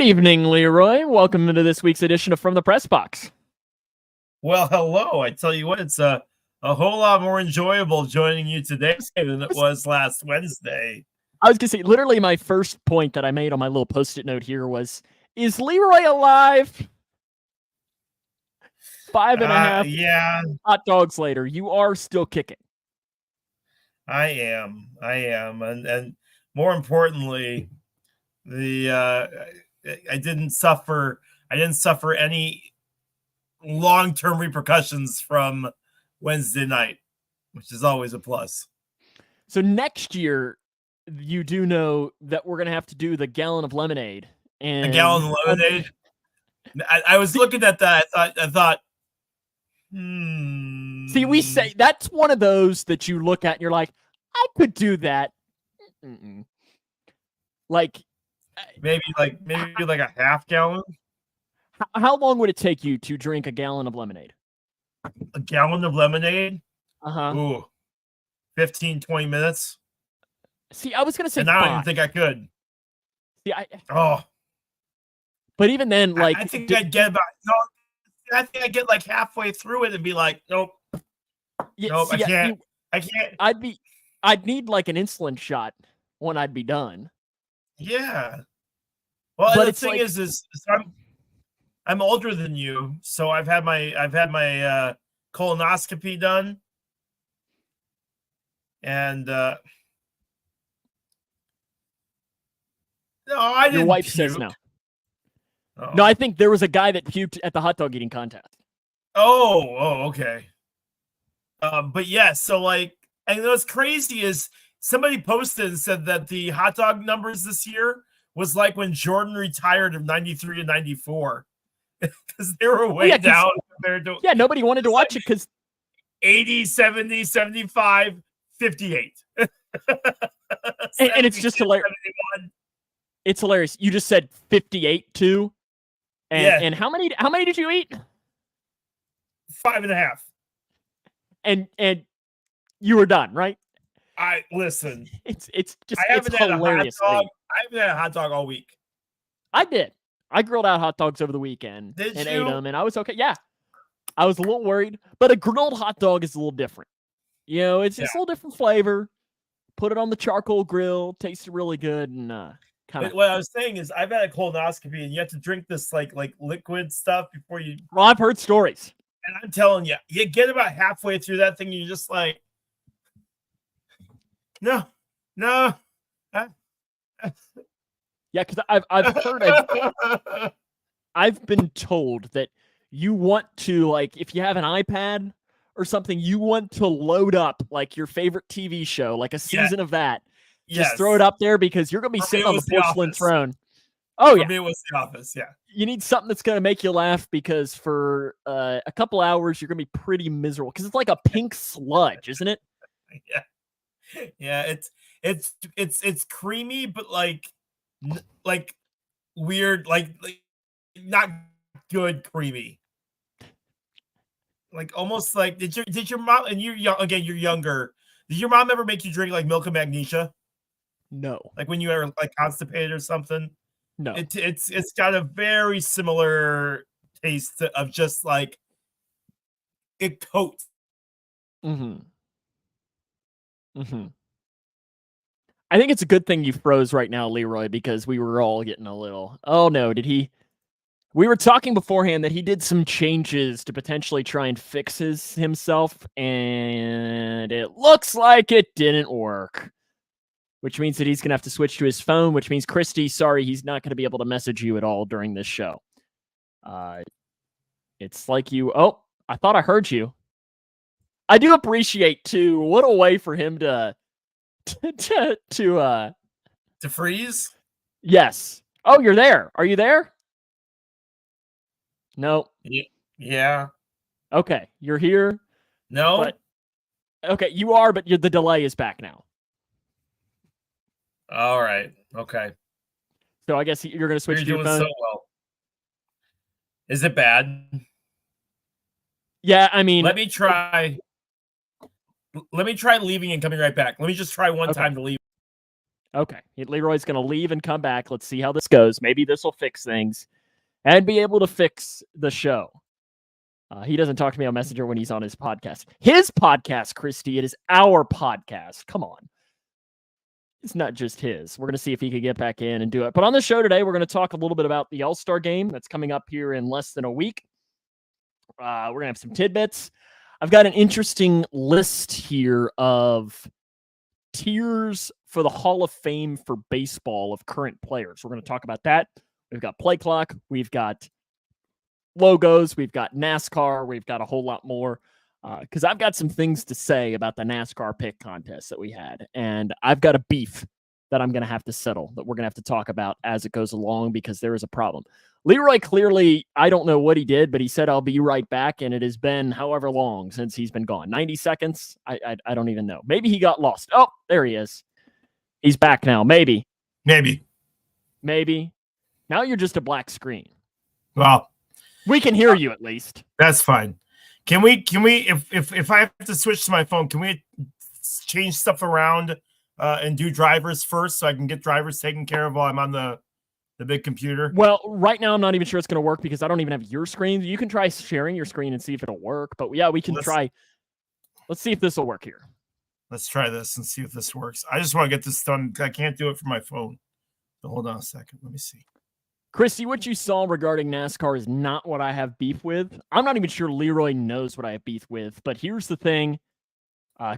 evening, Leroy. Welcome to this week's edition of From the Pressbox. Well, hello. I tell you what, it's a whole lot more enjoyable joining you today than it was last Wednesday. I was going to say, literally my first point that I made on my little Post-it note here was, is Leroy alive? 5.5 yeah, hot dogs later, you are still kicking. I am. And more importantly, I didn't suffer any long-term repercussions from Wednesday night, which is always a plus. So next year, you do know that we're going to have to do the gallon of lemonade. And a gallon of lemonade? I was looking at that. I thought, See, we say that's one of those that you look at and you're like, I could do that. Like maybe like a half gallon. How long would it take you to drink a gallon of lemonade? A gallon of lemonade? Ooh, 15, 20 minutes. See, I was gonna say, and I don't even think I could. See, but even then, like, I think I'd get like halfway through it and be like, nope, I can't. I'd need like an insulin shot when I'd be done. Yeah. Well, but the thing is I'm older than you, so I've had my colonoscopy done, and no, I didn't. Your wife puke. says no. Oh. No, I think there was a guy that puked at the hot dog eating contest. Oh, okay. But yeah, so like, and what's crazy is somebody posted and said that the hot dog numbers this year was like when Jordan retired of 93 and 94. Because they were way down compared to... Yeah, nobody wanted to watch it because... 80, 70, 75, 58. And it's just hilarious. 71. It's hilarious. You just said 58 too. And how many did you eat? 5.5. And you were done, right? Listen. It's just hilarious. I haven't had a hot dog all week. I did. I grilled out hot dogs over the weekend ate them, and I was okay. Yeah, I was a little worried, but a grilled hot dog is a little different. You know, it's just a little different flavor. Put it on the charcoal grill, tasted really good, and kind of. What I was saying is, I've had a colonoscopy, and you have to drink this like liquid stuff before you. Well, I've heard stories, and I'm telling you, you get about halfway through that thing, and you're just like, no. Yeah, because I've heard I've been told that you want to, like, if you have an iPad or something, you want to load up like your favorite TV show, like a season of that. Just throw it up there because you're gonna be sitting on the porcelain throne. Oh, for me, it was The Office. Yeah, you need something that's gonna make you laugh because for a couple hours you're gonna be pretty miserable because it's like a pink sludge, isn't it? Yeah. It's creamy, but like weird, like not good creamy. Like almost like did your mom, and you're young again, you're younger. Did your mom ever make you drink like milk and magnesia? No. Like when you were like constipated or something? No. It's got a very similar taste of just like it coats. I think it's a good thing you froze right now, Leroy, because we were all getting a little, oh no, did he? We were talking beforehand that he did some changes to potentially try and fix himself, and it looks like it didn't work. Which means that he's going to have to switch to his phone, which means, Christy, sorry, he's not going to be able to message you at all during this show. It's like oh, I thought I heard you. I do appreciate, too, what a way for him to freeze? Yes. Oh, you're there. Are you there? No. Yeah. Okay, you're here. No. Okay, you are, but the delay is back now. All right. Okay. So I guess you're going to switch to your phone. So well. Is it bad? Yeah, I mean, let me try leaving and coming right back. Let me just try one time to leave. Okay. Leroy's going to leave and come back. Let's see how this goes. Maybe this will fix things and be able to fix the show. He doesn't talk to me on Messenger when he's on his podcast. His podcast, Christy. It is our podcast. Come on. It's not just his. We're going to see if he can get back in and do it. But on the show today, we're going to talk a little bit about the All-Star game that's coming up here in less than a week. We're going to have some tidbits. I've got an interesting list here of tiers for the Hall of Fame for baseball of current players. We're going to talk about that. We've got play clock. We've got logos. We've got NASCAR. We've got a whole lot more because I've got some things to say about the NASCAR pick contest that we had. And I've got a beef that I'm going to have to settle that we're going to have to talk about as it goes along because there is a problem. Leroy clearly, I don't know what he did, but he said, I'll be right back. And it has been however long since he's been gone. 90 seconds? I don't even know. Maybe he got lost. Oh, there he is. He's back now. Maybe. Now you're just a black screen. Well, we can hear you at least. That's fine. Can we, if I have to switch to my phone, can we change stuff around and do drivers first so I can get drivers taken care of while I'm on the big computer? Well, right now I'm not even sure it's going to work because I don't even have your screen. You can try sharing your screen and see if it'll work. But yeah, we can try. Let's see if this will work here. Let's try this and see if this works. I just want to get this done. I can't do it from my phone. So hold on a second. Let me see. Christy, what you saw regarding NASCAR is not what I have beef with. I'm not even sure Leroy knows what I have beef with. But here's the thing.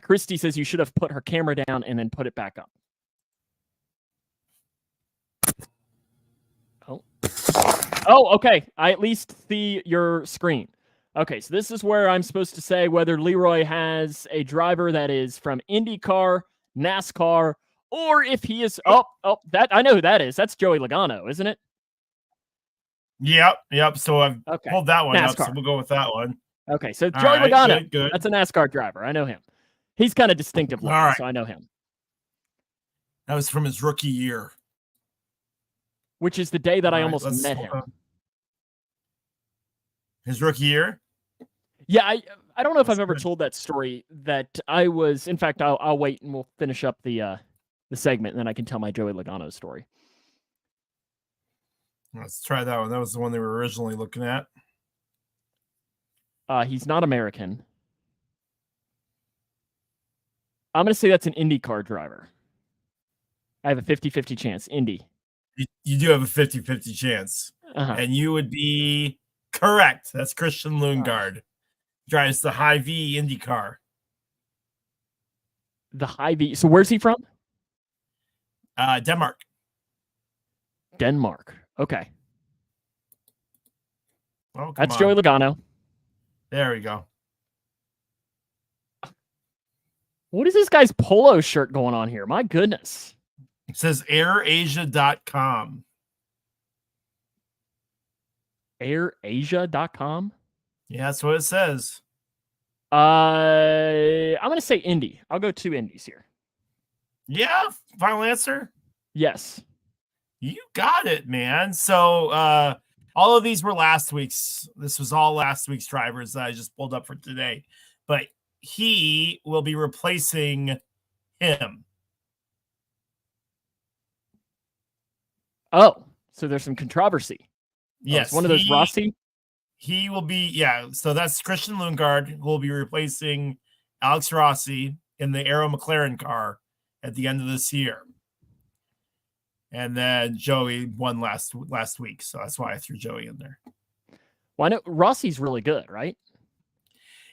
Christy says you should have put her camera down and then put it back up. Oh, okay. I at least see your screen. Okay, so this is where I'm supposed to say whether Leroy has a driver that is from IndyCar, NASCAR, or if he is... that I know who that is. That's Joey Logano, isn't it? Yep. So I've pulled that one NASCAR. up, so we'll go with that one. Okay, so Joey Logano. Good. That's a NASCAR driver. I know him. He's kind of distinctive looking, so I know him. That was from his rookie year. Which is the day that I almost met him. His rookie year? Yeah, I don't know if I've ever told that story that I was... In fact, I'll wait and we'll finish up the segment, and then I can tell my Joey Logano story. Let's try that one. That was the one they were originally looking at. He's not American. I'm going to say that's an IndyCar driver. I have a 50-50 chance. Indy. You do have a 50-50 chance. And you would be correct. That's Christian Lundgaard. Drives the High V IndyCar. The High V. So where's he from? Denmark. Okay. Oh, that's Joey Logano. There we go. What is this guy's polo shirt going on here? My goodness. It says airasia.com. Airasia.com? Yeah, that's what it says. I'm going to say Indy. I'll go 2 Indies here. Yeah? Final answer? Yes. You got it, man. So all of these were last week's. This was all last week's drivers that I just pulled up for today. But he will be replacing him. Oh, so there's some controversy. Yes. It's one of those Rossi? He will be, so that's Christian Lundgaard who will be replacing Alex Rossi in the Arrow McLaren car at the end of this year. And then Joey won last week, so that's why I threw Joey in there. Well, I know Rossi's really good, right?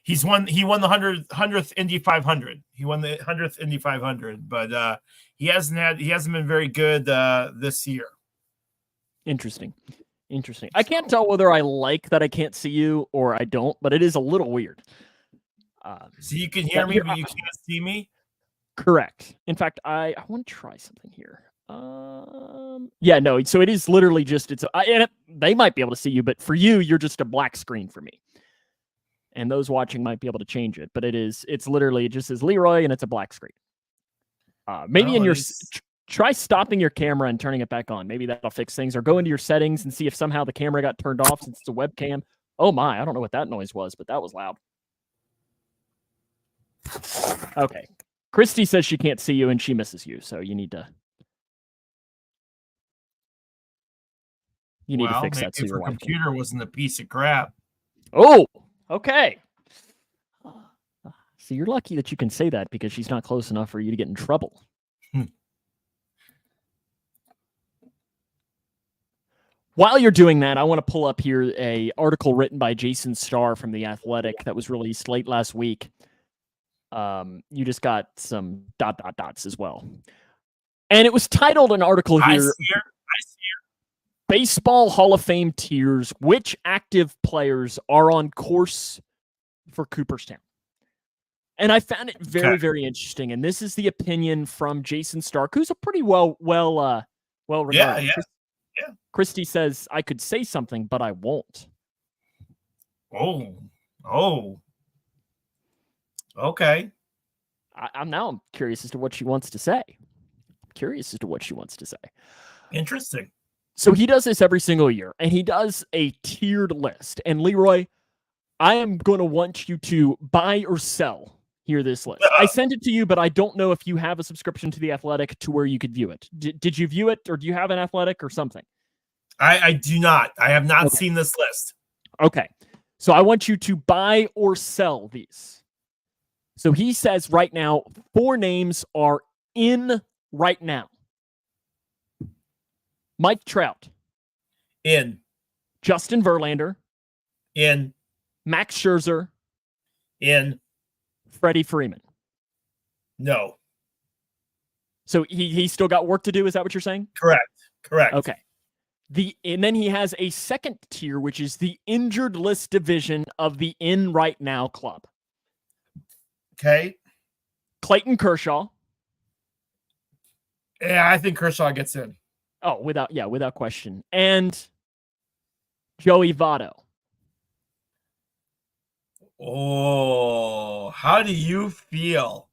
He won the 100th Indy 500. He won the 100th Indy 500, but he hasn't been very good this year. Interesting. I can't tell whether I like that I can't see you or I don't, but it is a little weird. So you can hear me, but you can't see me? Correct. In fact, I want to try something here. So it is literally just, they might be able to see you, but for you, you're just a black screen for me. And those watching might be able to change it, but it's literally, it just says Leroy and it's a black screen. Try stopping your camera and turning it back on. Maybe that'll fix things, or go into your settings and see if somehow the camera got turned off since it's a webcam. Oh my, I don't know what that noise was, but that was loud. Okay. Christy says she can't see you and she misses you, so you need to You need to Well, fix maybe that so if your her wife can. computer wasn't a piece of crap. Oh, okay. So you're lucky that you can say that because she's not close enough for you to get in trouble. While you're doing that, I want to pull up here a article written by Jason Starr from The Athletic that was released late last week. You just got some ... as well. And it was titled an article I here, see her. Baseball Hall of Fame tiers, which active players are on course for Cooperstown? And I found it very, very interesting. And this is the opinion from Jason Stark, who's a pretty well regarded. Yeah. Christy says, I could say something, but I won't. Oh. Okay. I'm curious as to what she wants to say. Interesting. So he does this every single year, and he does a tiered list. And Leroy, I am going to want you to buy or sell here this list. I sent it to you, but I don't know if you have a subscription to The Athletic to where you could view it. Did you view it, or do you have an Athletic or something? I do not. I have not seen this list. Okay. So I want you to buy or sell these. So he says right now, 4 names are in right now. Mike Trout. In. Justin Verlander. In. Max Scherzer. In. Freddie Freeman. No. So he still got work to do. Is that what you're saying? Correct. Okay. And then he has a second tier, which is the injured list division of the in right now club. Okay. Clayton Kershaw. Yeah, I think Kershaw gets in. Oh, without question. And Joey Votto. Oh, how do you feel?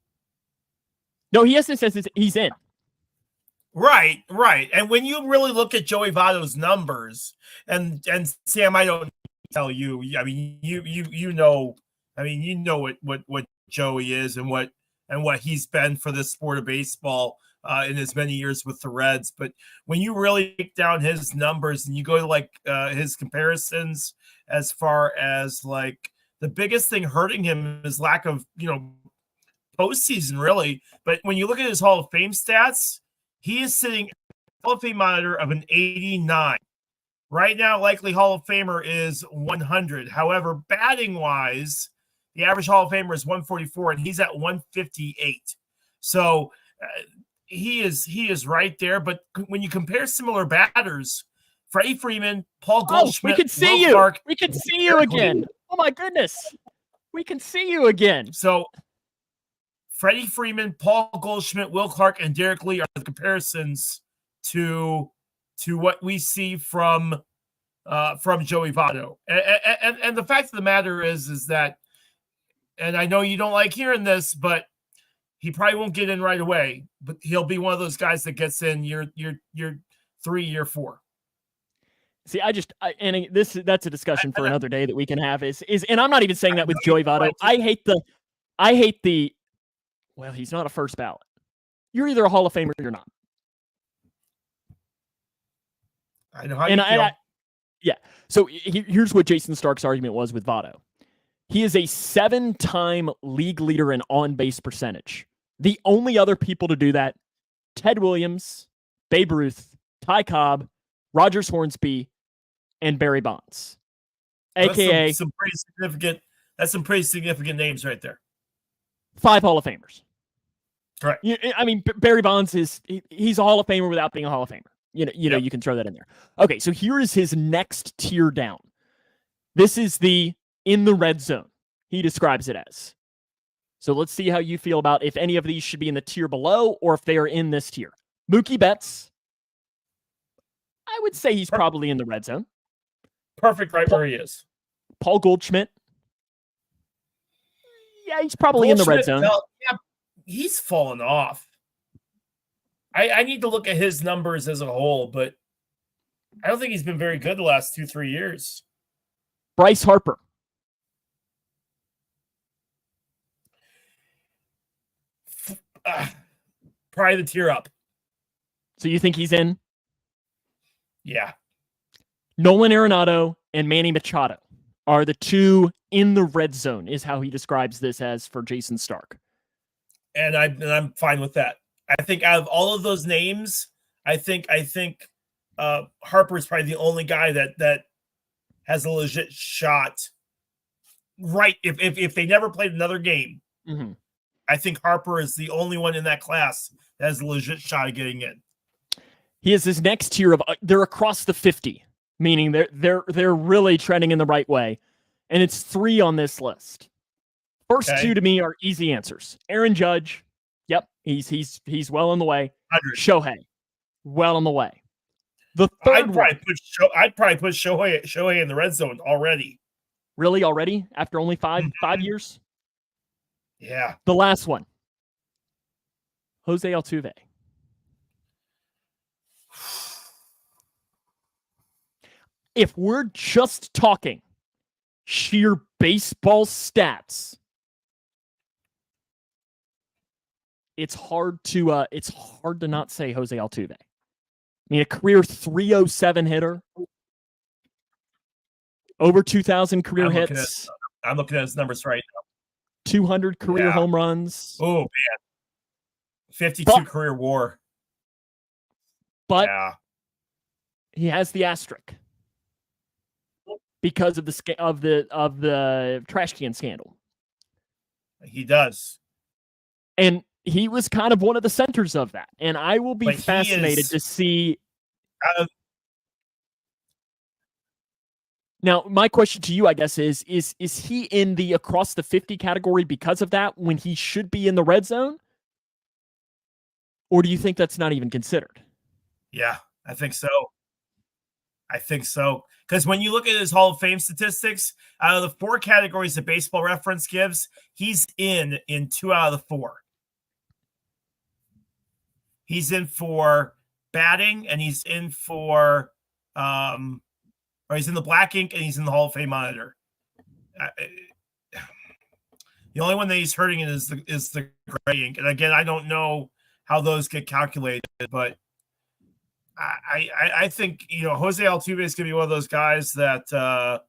No, he hasn't said he's in. Right. And when you really look at Joey Votto's numbers, and Sam, I don't tell you. I mean, you know. I mean, you know what Joey is and what he's been for the sport of baseball in his many years with the Reds. But when you really break down his numbers and you go to like his comparisons, as far as like the biggest thing hurting him is lack of postseason, really. But when you look at his Hall of Fame stats, he is sitting Hall of Fame monitor of an 89. Right now, likely Hall of Famer is 100. However, batting wise, the average Hall of Famer is 144, and he's at 158. So he is right there. But when you compare similar batters, Freddie Freeman, Paul Goldschmidt, we can see you. Clark, we can see you again. Oh my goodness, we can see you again. So Freddie Freeman, Paul Goldschmidt, Will Clark, and Derek Lee are the comparisons to what we see from Joey Votto. And the fact of the matter is that, and I know you don't like hearing this, but he probably won't get in right away. But he'll be one of those guys that gets in year 3, year 4. See, that's a discussion for another day that we can have. And I'm not even saying that with Joey Votto. I hate the. Well, he's not a first ballot. You're either a Hall of Famer or you're not. I know how you feel. Yeah. So here's what Jason Stark's argument was with Votto. He is a 7-time league leader in on-base percentage. The only other people to do that, Ted Williams, Babe Ruth, Ty Cobb, Rogers Hornsby, and Barry Bonds. AKA That's some pretty significant names right there. 5 Hall of Famers. Correct. I mean, Barry Bonds he's a Hall of Famer without being a Hall of Famer. You can throw that in there. Okay, so here is his next tier down. This is the in the red zone. He describes it as. So let's see how you feel about if any of these should be in the tier below or if they are in this tier. Mookie Betts. I would say he's probably in the red zone. Perfect right where he is. Paul Goldschmidt. Yeah, he's probably in the red zone. Yeah, he's fallen off. I need to look at his numbers as a whole, but I don't think he's been very good the last 2-3 years. Bryce Harper. Probably the tier up. So you think he's in? Yeah. Nolan Arenado and Manny Machado are the two in the red zone, is how he describes this as for Jason Stark. And I'm fine with that. I think out of all of those names, I think Harper is probably the only guy that has a legit shot. Right, if they never played another game, I think Harper is the only one in that class that has a legit shot of getting in. He is his next tier of they're across the 50, meaning they're really trending in the right way, and it's 3 on this list. First 2 to me are easy answers. Aaron Judge, yep, he's well on the way. 100. Shohei, well on the way. The third I'd probably put Shohei in the red zone already. Really, already after only 5 years? Yeah. The last one, Jose Altuve. If we're just talking sheer baseball stats, it's hard to not say Jose Altuve. I mean, a career 307 hitter, over 2,000 career hits. I'm looking at his numbers right now. 200 career home runs. Oh man, 52 career WAR. But he has the asterisk because of the trash can scandal. He does, and he was kind of one of the centers of that. And I will be fascinated to see. Now, my question to you, I guess, is he in the across the 50 category because of that when he should be in the red zone? Or do you think that's not even considered? Yeah, I think so. Because when you look at his Hall of Fame statistics, out of the 4 categories that Baseball Reference gives, he's in 2 out of the 4. He's in for batting, and he's in for or he's in the black ink, and he's in the Hall of Fame monitor. The only one that he's hurting in is the gray ink. And again, I don't know how those get calculated, but I think, Jose Altuve is going to be one of those guys that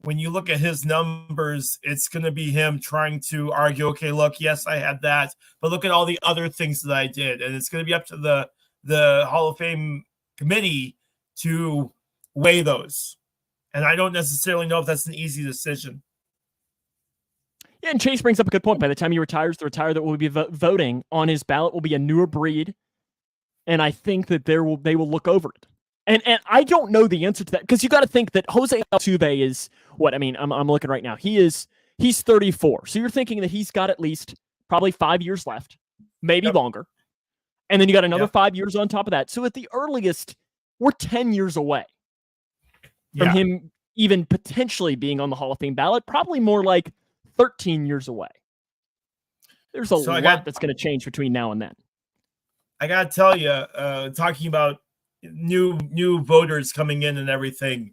when you look at his numbers, it's going to be him trying to argue, okay, look, yes, I had that, but look at all the other things that I did. And it's going to be up to the Hall of Fame committee to weigh those. And I don't necessarily know if that's an easy decision. Yeah, and Chase brings up a good point. By the time he retires, the retired that will be voting on his ballot will be a newer breed. And I think that they will look over it. And I don't know the answer to that, because you got to think that Jose Altuve is what? I mean, I'm looking right now. He's 34. So you're thinking that he's got at least probably 5 years left, maybe longer. And then you got another 5 years on top of that. So at the earliest, we're 10 years away from him even potentially being on the Hall of Fame ballot, probably more like 13 years away. There's a lot that's going to change between now and then. I got to tell you, talking about new voters coming in and everything,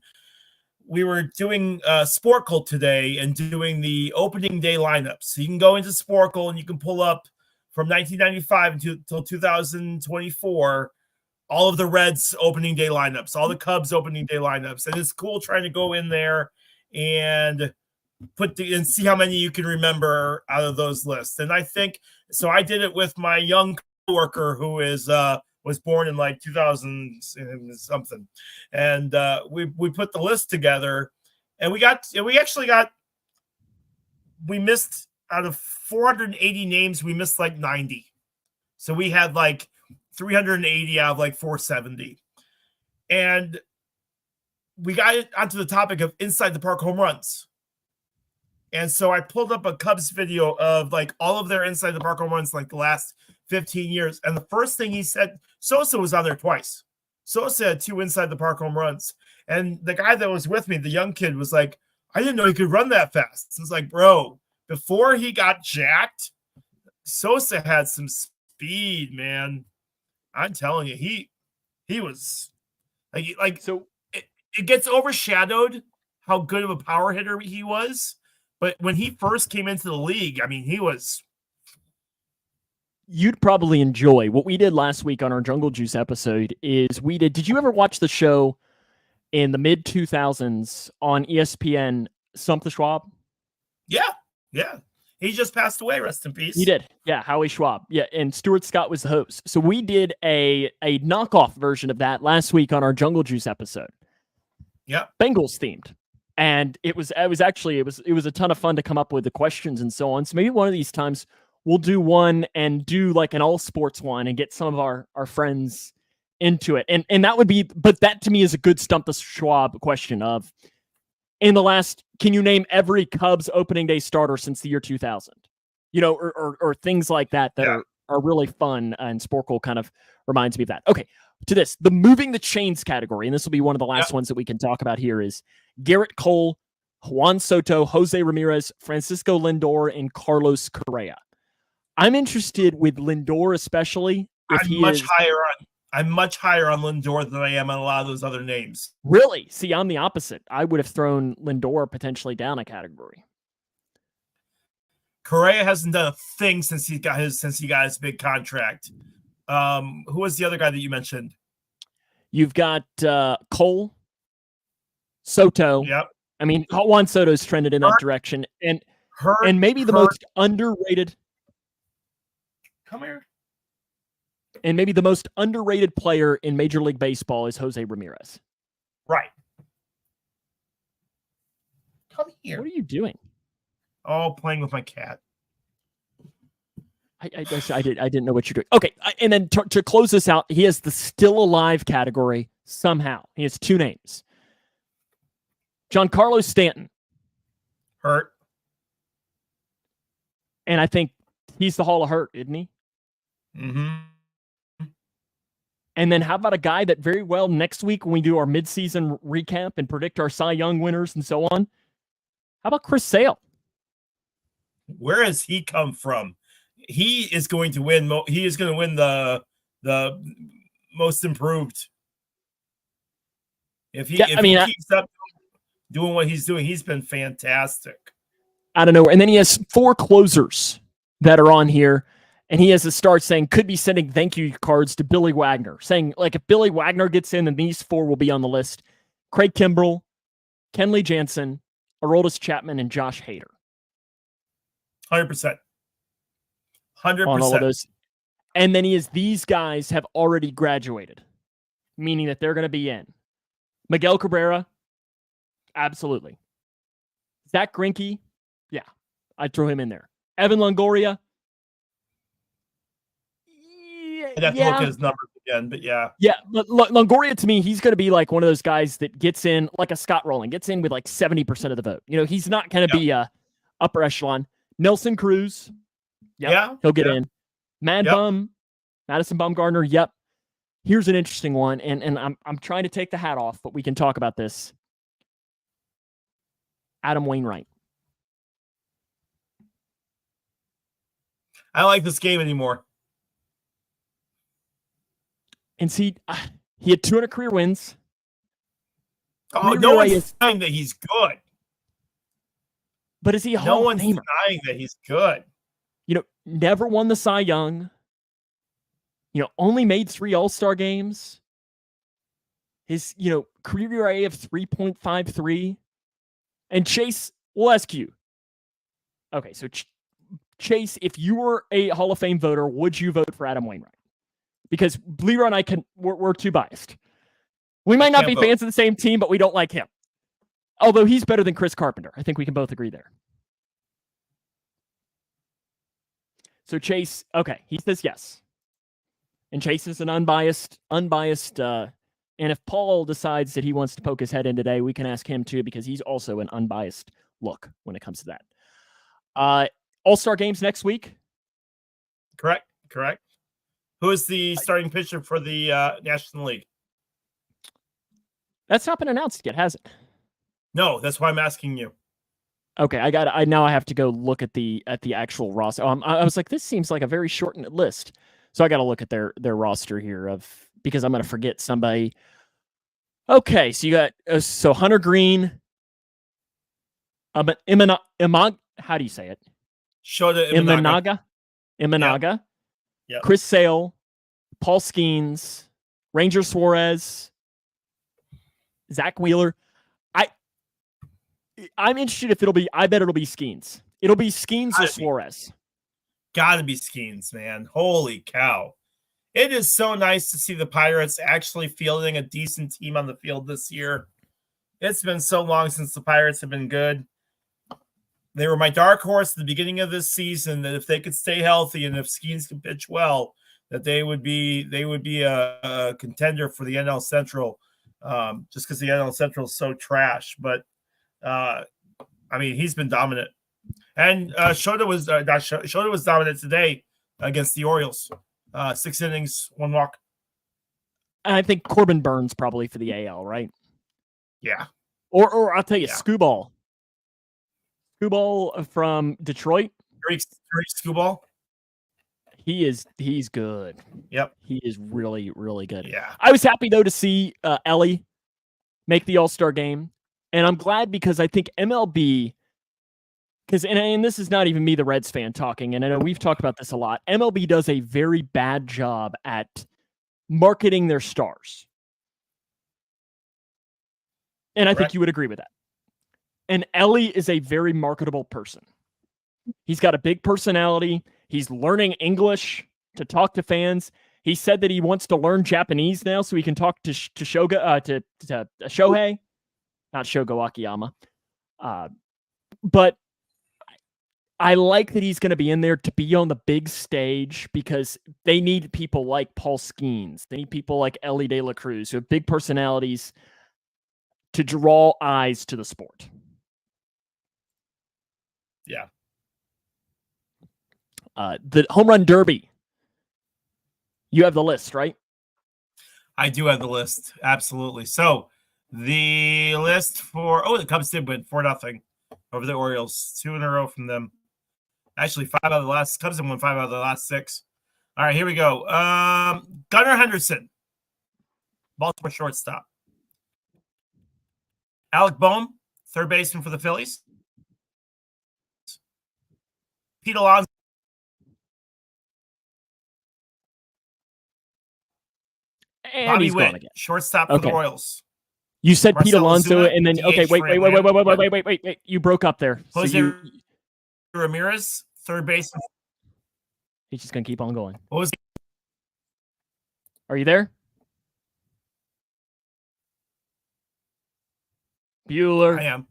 we were doing Sporkle today and doing the opening day lineups. So you can go into Sporkle and you can pull up from 1995 until 2024 all of the Reds opening day lineups, all the Cubs opening day lineups. And it's cool trying to go in there and and see how many you can remember out of those lists. And I think, so I did it with my young coworker who was born in like 2000 something. And we put the list together, and we missed out of 480 names, we missed like 90. So we had like 380 out of like 470. And we got it onto the topic of inside the park home runs. And so I pulled up a Cubs video of like all of their inside the park home runs like the last 15 years. And the first thing he said, Sosa was on there twice. Sosa had 2 inside the park home runs. And the guy that was with me, the young kid, was like, I didn't know he could run that fast. It's like, bro, before he got jacked, Sosa had some speed, man. I'm telling you, he was like so it gets overshadowed how good of a power hitter he was. But when he first came into the league, I mean, he was. You'd probably enjoy what we did last week on our Jungle Juice episode. Did you ever watch the show in the mid 2000s on ESPN, Stump the Schwab? Yeah. He just passed away. Rest in peace. He did. Yeah, Howie Schwab. Yeah, and Stuart Scott was the host. So we did a knockoff version of that last week on our Jungle Juice episode. Yeah. Bengals themed. And it was a ton of fun to come up with the questions and so on. So maybe one of these times we'll do one and do like an all sports one and get some of our friends into it. And that would be, but that to me is a good Stump the Schwab question of, in the last, can you name every Cubs opening day starter since the year 2000? Or things like that are really fun. And Sporkle kind of reminds me of that. Okay, to this, the moving the chains category, and this will be one of the last ones that we can talk about here, is Garrett Cole, Juan Soto, Jose Ramirez, Francisco Lindor, and Carlos Correa. I'm interested with Lindor, especially. I'm much higher on Lindor than I am on a lot of those other names. Really? See, I'm the opposite. I would have thrown Lindor potentially down a category. Correa hasn't done a thing since he got his big contract. Who was the other guy that you mentioned? You've got Cole, Soto. Yep. I mean, Juan Soto's trended in that direction, and maybe the most underrated. Come here. And maybe the most underrated player in Major League Baseball is Jose Ramirez. Right. Come here. What are you doing? Oh, playing with my cat. I didn't know what you're doing. Okay, and then to close this out, he has the still alive category somehow. He has two names. Giancarlo Stanton. Hurt. And I think he's the Hall of Hurt, isn't he? Mm-hmm. And then how about a guy that very well next week when we do our midseason recap and predict our Cy Young winners and so on, how about Chris Sale? Where has he come from? He is going to win. He is going to win the most improved. If he keeps up doing what he's doing, he's been fantastic. I don't know. And then he has 4 closers that are on here. And he has a start saying, could be sending thank you cards to Billy Wagner, saying, like, if Billy Wagner gets in, then these 4 will be on the list. Craig Kimbrell, Kenley Jansen, Aroldis Chapman, and Josh Hader. 100%. On all of those. And then he has these guys have already graduated, meaning that they're going to be in. Miguel Cabrera, absolutely. Zach Greinke, yeah, I'd throw him in there. Evan Longoria, I'd have to look at his numbers again, but yeah. Yeah, but Longoria, to me, he's going to be like one of those guys that gets in, like a Scott Rowland, gets in with like 70% of the vote. He's not going to be a upper echelon. Nelson Cruz, he'll get in. Madison Bumgarner, yep. Here's an interesting one, and I'm trying to take the hat off, but we can talk about this. Adam Wainwright. I don't like this game anymore. And see, he had 200 career wins. Oh, no one's denying that he's good. But is he a Hall of Famer? No one's denying that he's good. Never won the Cy Young. Only made 3 All-Star games. His, career ERA of 3.53. And Chase, we'll ask you. Okay, so Chase, if you were a Hall of Fame voter, would you vote for Adam Wainwright? Because Leroy and I we're too biased. We might not be fans of the same team, but we don't like him. Although he's better than Chris Carpenter. I think we can both agree there. So Chase, okay, he says yes. And Chase is an unbiased, and if Paul decides that he wants to poke his head in today, we can ask him too, because he's also an unbiased look when it comes to that. All-Star games next week? Correct. Who is the starting pitcher for the National League? That's not been announced yet, has it? No, that's why I'm asking you. Okay, I now have to go look at the actual roster. I was like, this seems like a very shortened list, so I got to look at their roster here because I'm going to forget somebody. Okay, so you got Hunter Green, how do you say it? Shota Imanaga. Yep. Chris Sale, Paul Skeens, Ranger Suarez, Zach Wheeler. I'm interested if it'll be. I bet it'll be Skeens. It'll be Skeens or Suarez. Gotta be Skeens, man. Holy cow. It is so nice to see the Pirates actually fielding a decent team on the field this year. It's been so long since the Pirates have been good. They were my dark horse at the beginning of this season that if they could stay healthy and if Skeens can pitch well, that they would be a contender for the NL Central, just because the NL Central is so trash. But I mean, he's been dominant, and Shota was dominant today against the Orioles. 6 innings, 1 walk. And I think Corbin Burns probably for the AL, right? Yeah. Or I'll tell you, Skubal from Detroit. Great Skubal. He's good. Yep. He is really, really good. Yeah. I was happy though to see Ellie make the All-Star game. And I'm glad because I think MLB, and this is not even me, the Reds fan, talking, and I know we've talked about this a lot. MLB does a very bad job at marketing their stars. And I think you would agree with that. And Ellie is a very marketable person. He's got a big personality. He's learning English to talk to fans. He said that he wants to learn Japanese now so he can talk to Shohei, not Shogo Akiyama. But I like that he's going to be in there to be on the big stage because they need people like Paul Skeens. They need people like Ellie De La Cruz who have big personalities to draw eyes to the sport. Yeah. The home run derby. You have the list, right? I do have the list. Absolutely. So the list for the Cubs did win 4-0 over the Orioles. 2 in a row from them. Actually, Cubs have won 5 out of the last 6. All right, here we go. Gunnar Henderson, Baltimore shortstop. Alec Boehm, third baseman for the Phillies. Pete Alonso. And Bobby he's Witt, gone again. Shortstop for the Royals. You said Pete Alonso, and then DH wait. You broke up there. Jose Ramirez, third baseman. He's just gonna keep on going. What was? Are you there? Bueller. I am.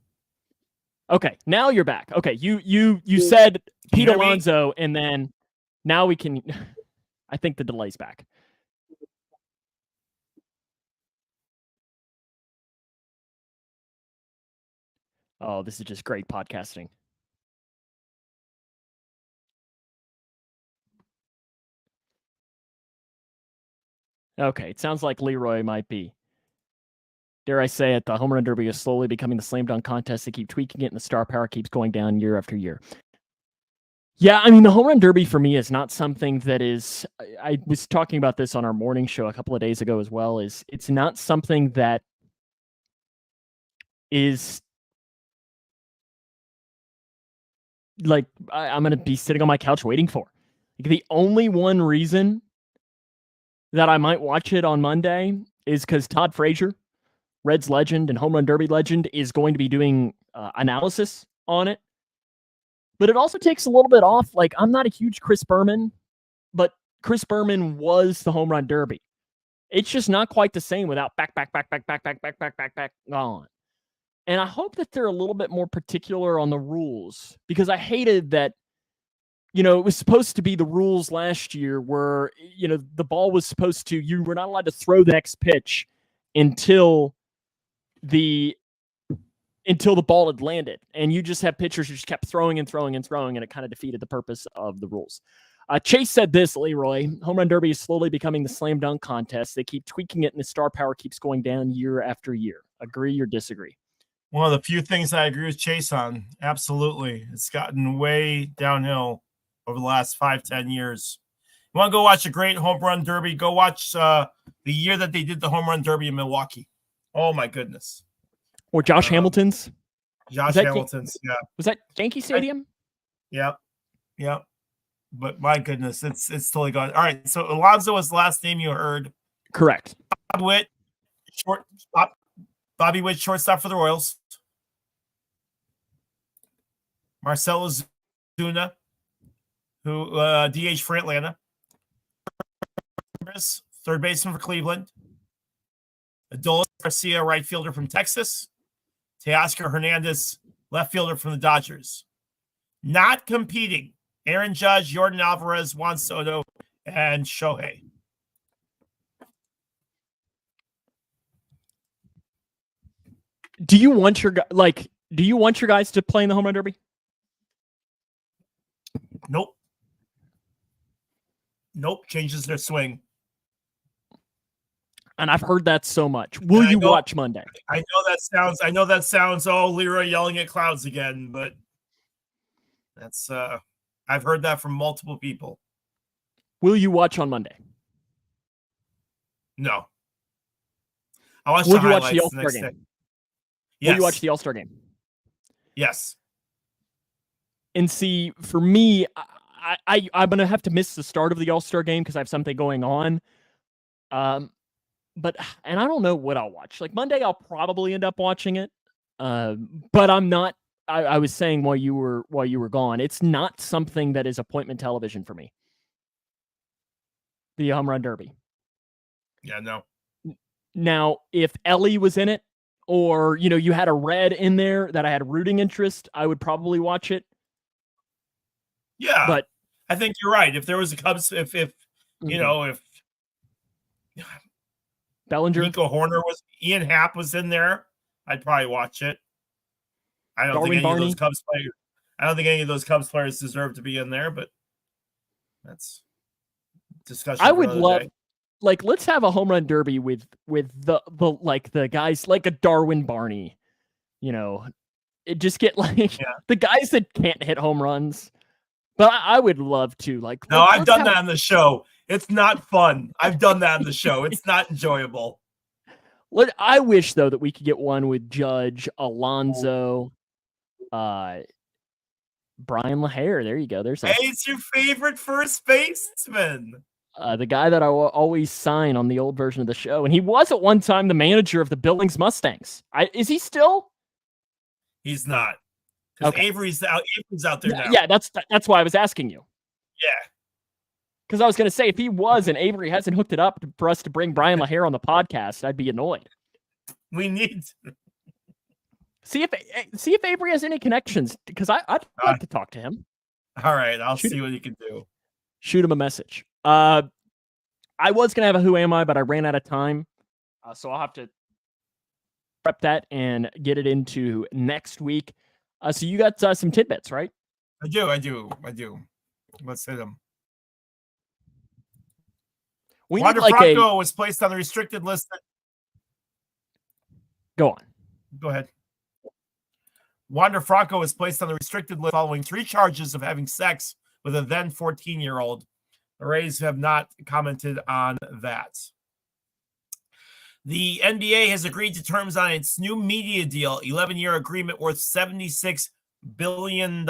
Okay, now you're back. Okay, you said Pete Alonso, and then now we can. I think the delay's back. Oh, this is just great podcasting. Okay, it sounds like Leroy might be. Dare I say it, the home run derby is slowly becoming the slam dunk contest. They keep tweaking it, and the star power keeps going down year after year. Yeah, I mean, the home run derby for me is not something that is... I was talking about this on our morning show a couple of days ago as well, it's not something that is... like, I'm going to be sitting on my couch waiting for. Like, the only one reason that I might watch it on Monday is because Todd Frazier, Reds legend and home run derby legend, is going to be doing analysis on it. But it also takes a little bit off. Like, I'm not a huge Chris Berman, but Chris Berman was the home run derby. It's just not quite the same without back on. And I hope that they're a little bit more particular on the rules, because I hated that, it was supposed to be the rules last year where, the ball was supposed to, you were not allowed to throw the next pitch until the ball had landed. And you just have pitchers who just kept throwing, and it kind of defeated the purpose of the rules. Chase said this, Leroy, home run derby is slowly becoming the slam dunk contest. They keep tweaking it, and the star power keeps going down year after year. Agree or disagree? One of the few things I agree with Chase on. Absolutely. It's gotten way downhill over the last 5-10 years. You want to go watch a great home run derby? Go watch the year that they did the home run derby in Milwaukee. Oh, my goodness. Or Josh Hamilton's? Josh Hamilton's, yeah. Was that Yankee Stadium? Yep. But my goodness, it's totally gone. All right, so Alonso was the last name you heard. Correct. Bob Witt, shortstop Bobby Witt, shortstop for the Royals. Marcelo Zuna, who DH for Atlanta. Third baseman for Cleveland. Adolis Garcia, right fielder from Texas. Teoscar Hernandez, left fielder from the Dodgers. Not competing, Aaron Judge, Jordan Alvarez, Juan Soto, and Shohei. Do you want your guys to play in the home run derby? Nope. Changes their swing. And I've heard that so much. Will you watch Monday? I know that sounds Leroy yelling at clouds again, but that's I've heard that from multiple people. Will you watch on Monday? No. I watch Will you watch the All-Star game? Yes. Will you watch the All-Star game? Yes. And see, for me, I'm going to have to miss the start of the All-Star game because I have something going on. But I don't know what I'll watch. Like Monday, I'll probably end up watching it. But I'm not. I was saying while you were gone, it's not something that is appointment television for me. The home run derby. Yeah, no. Now, if Ellie was in it, or you had a red in there that I had a rooting interest, I would probably watch it. Yeah, but I think you're right. If there was a Cubs, if Bellinger, Nico Horner Ian Happ was in there, I'd probably watch it. I don't think any of those Cubs players. I don't think any of those Cubs players deserve to be in there, but that's discussion. I would love, let's have a home run derby with the guys like a Darwin Barney. It just get the guys that can't hit home runs. But I would love to No, I've done that on the show. It's not fun. I've done that on the show. It's not enjoyable. I wish though that we could get one with Judge, Alonso, Brian LaHair. There you go. It's your favorite first baseman. The guy that I will always sign on the old version of the show, and he was at one time the manager of the Billings Mustangs. Is he still? He's not. Okay. Avery's out there now. Yeah, that's why I was asking you. Yeah. Because I was going to say, if he was and Avery hasn't hooked it up for us to bring Brian LaHair on the podcast, I'd be annoyed. We need to. See if Avery has any connections, because I'd like to talk to him. All right, I'll see what he can do. Shoot him a message. I was going to have a Who Am I, but I ran out of time. So I'll have to prep that and get it into next week. So you got some tidbits, right? I do. Let's hit them. Wander Franco was placed on the restricted list. Go on. Go ahead. Wander Franco was placed on the restricted list following 3 charges of having sex with a then 14-year-old. The Rays have not commented on that. The NBA has agreed to terms on its new media deal, 11-year agreement worth $76 billion.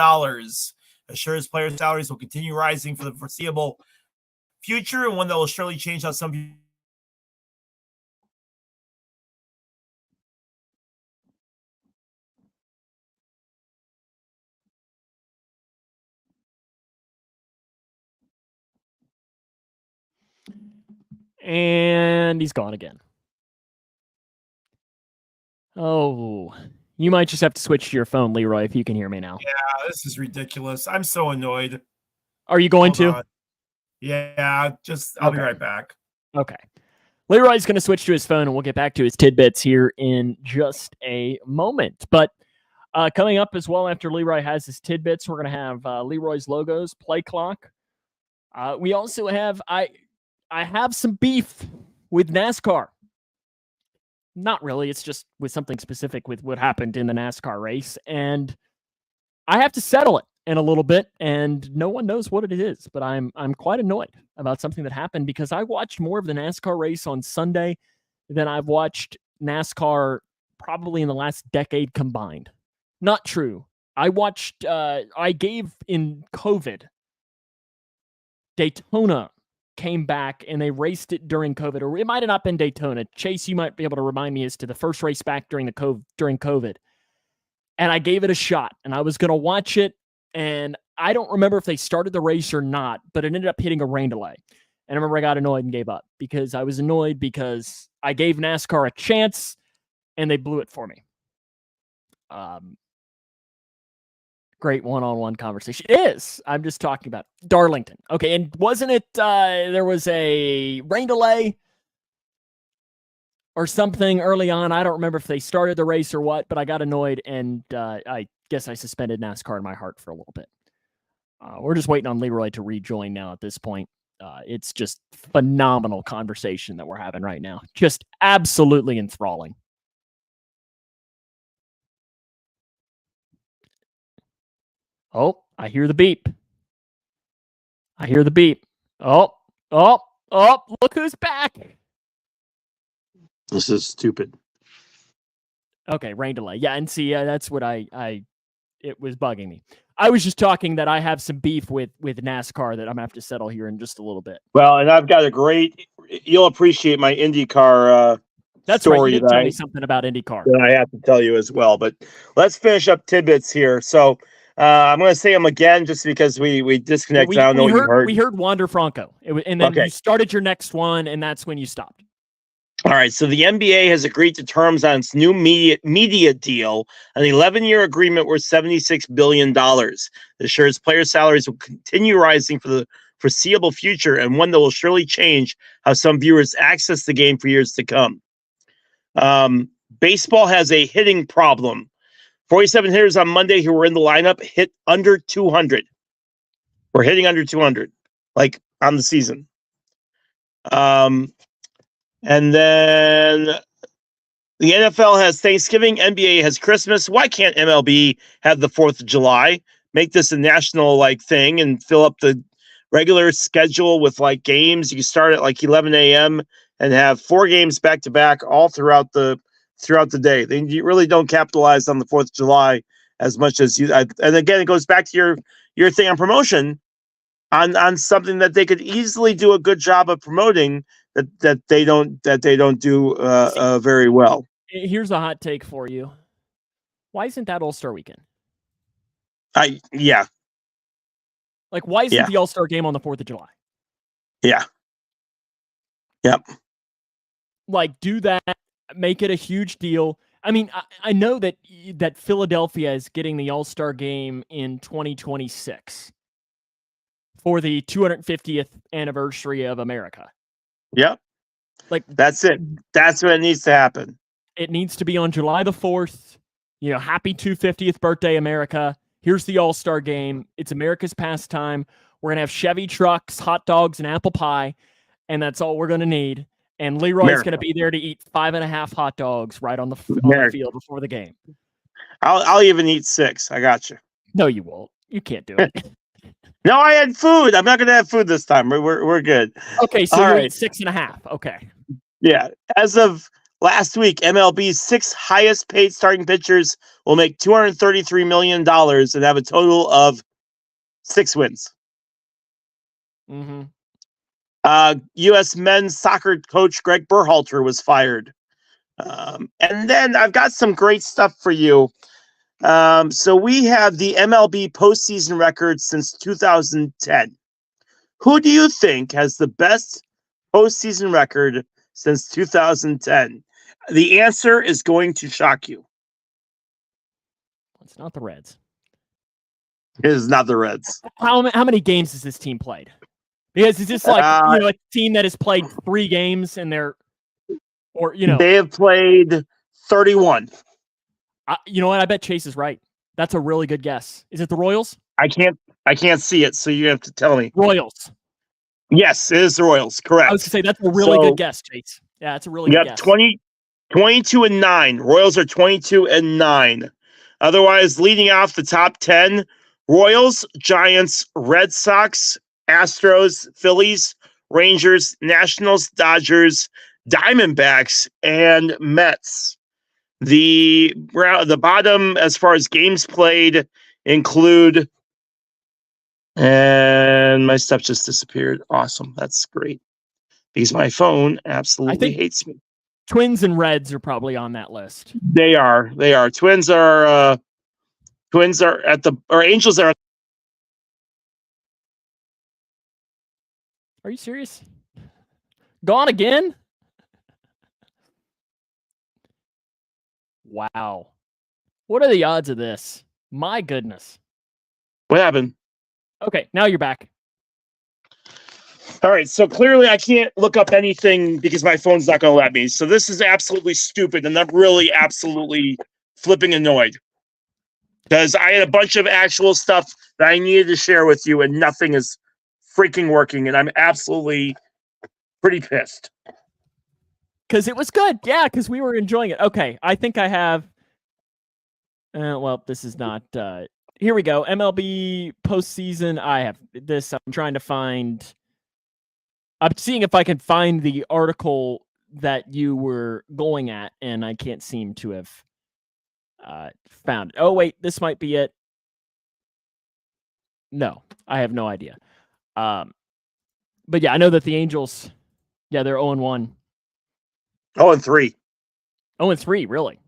Assures players' salaries will continue rising for the foreseeable future, and one that will surely change how some people. And he's gone again. Oh, you might just have to switch to your phone, Leroy, if you can hear me now. Yeah, this is ridiculous. I'm so annoyed. Are you going to? Yeah, I'll be right back. Okay. Leroy's going to switch to his phone, and we'll get back to his tidbits here in just a moment. But coming up as well after Leroy has his tidbits, we're going to have Leroy's logos, play clock. We also have, I have some beef with NASCAR. Not really. It's just with something specific with what happened in the NASCAR race. And I have to settle it in a little bit, and no one knows what it is. But I'm quite annoyed about something that happened because I watched more of the NASCAR race on Sunday than I've watched NASCAR probably in the last decade combined. Not true. I gave in COVID Daytona came back and they raced it during COVID, or it might have not been Daytona. Chase, you might be able to remind me as to the first race back during COVID. And I gave it a shot, and I was going to watch it, and I don't remember if they started the race or not, but it ended up hitting a rain delay. And I remember I got annoyed and gave up because I was annoyed because I gave NASCAR a chance, and they blew it for me. Great one-on-one conversation. It is. I'm just talking about Darlington. Okay, and wasn't it there was a rain delay or something early on? I don't remember if they started the race or what, but I got annoyed, and I guess I suspended NASCAR in my heart for a little bit. We're just waiting on Leroy to rejoin now at this point. It's just phenomenal conversation that we're having right now. Just absolutely enthralling. Oh, I hear the beep. Oh, look who's back. This is stupid. Okay, rain delay. Yeah, and see, that's what it was bugging me. I was just talking that I have some beef with NASCAR that I'm going to have to settle here in just a little bit. Well, and I've got you'll appreciate my IndyCar that's story. Right. You did tell me something about IndyCar. That I have to tell you as well. But let's finish up tidbits here. So I'm going to say them again just because we disconnected. I don't know what you heard. We heard Wander Franco. And then you started your next one, and that's when you stopped. All right, so the NBA has agreed to terms on its new media deal, an 11-year agreement worth $76 billion. This ensures player salaries will continue rising for the foreseeable future, and one that will surely change how some viewers access the game for years to come. Baseball has a hitting problem. 47 hitters on Monday who were in the lineup hit under 200. We're hitting under 200, like on the season. And then the NFL has Thanksgiving, NBA has Christmas. Why can't MLB have the 4th of July? Make this a national thing and fill up the regular schedule with games. You can start at 11 a.m. and have 4 games back to back all throughout the day. You really don't capitalize on the 4th of July as much as you. And again, it goes back to your thing on promotion on something that they could easily do a good job of promoting. That they don't do very well. Here's a hot take for you. Why isn't that All-Star weekend? Yeah. Why isn't the All-Star game on the 4th of July? Yeah. Yep. Do that. Make it a huge deal. I mean, I know that Philadelphia is getting the All-Star game in 2026 for the 250th anniversary of America. Yep. That's it. That's what needs to happen. It needs to be on July the 4th. Happy 250th birthday, America. Here's the All-Star game. It's America's pastime. We're going to have Chevy trucks, hot dogs, and apple pie, and that's all we're going to need. And Leroy's going to be there to eat 5.5 hot dogs right on the field before the game. I'll even eat 6. I got you. No, you won't. You can't do it. No, I had food. I'm not going to have food this time. We're good. Okay, so you're at 6.5. Okay. Yeah. As of last week, MLB's 6 highest paid starting pitchers will make $233 million and have a total of 6 wins. Mm-hmm. U.S. men's soccer coach Greg Berhalter was fired. And then I've got some great stuff for you. So we have the MLB postseason record since 2010. Who do you think has the best postseason record since 2010? The answer is going to shock you. It's not the Reds. It is not the Reds. How many games has this team played? Because is this a team that has played 3 games and they have played 31. You know what? I bet Chase is right. That's a really good guess. Is it the Royals? I can't see it, so you have to tell me. Royals. Yes, it is the Royals. Correct. I was going to say that's a really good guess, Chase. Yeah, it's a really good guess. 22-9. Royals are 22-9. Otherwise, leading off the top 10, Royals, Giants, Red Sox, Astros, Phillies, Rangers, Nationals, Dodgers, Diamondbacks, and Mets. The bottom, as far as games played, include And my stuff just disappeared. Awesome. That's great. Because my phone absolutely hates me. Twins and Reds are probably on that list. They are. Twins are at the, or Angels are. Are you serious? Gone again? Wow. What are the odds of this? My goodness. What happened? Okay, now you're back. All right, so clearly I can't look up anything because my phone's not going to let me. So this is absolutely stupid, and I'm really absolutely flipping annoyed because I had a bunch of actual stuff that I needed to share with you, and nothing is freaking working, and I'm absolutely pretty pissed. Because it was good. Yeah, because we were enjoying it. Okay, I think I have... well, this is not... here we go. MLB postseason. I have this. I'm trying to find... I'm seeing if I can find the article that you were going at, and I can't seem to have found it. Oh, wait, this might be it. No, I have no idea. But yeah, I know that the Angels, they're 0-1. 0-3. 0-3, really.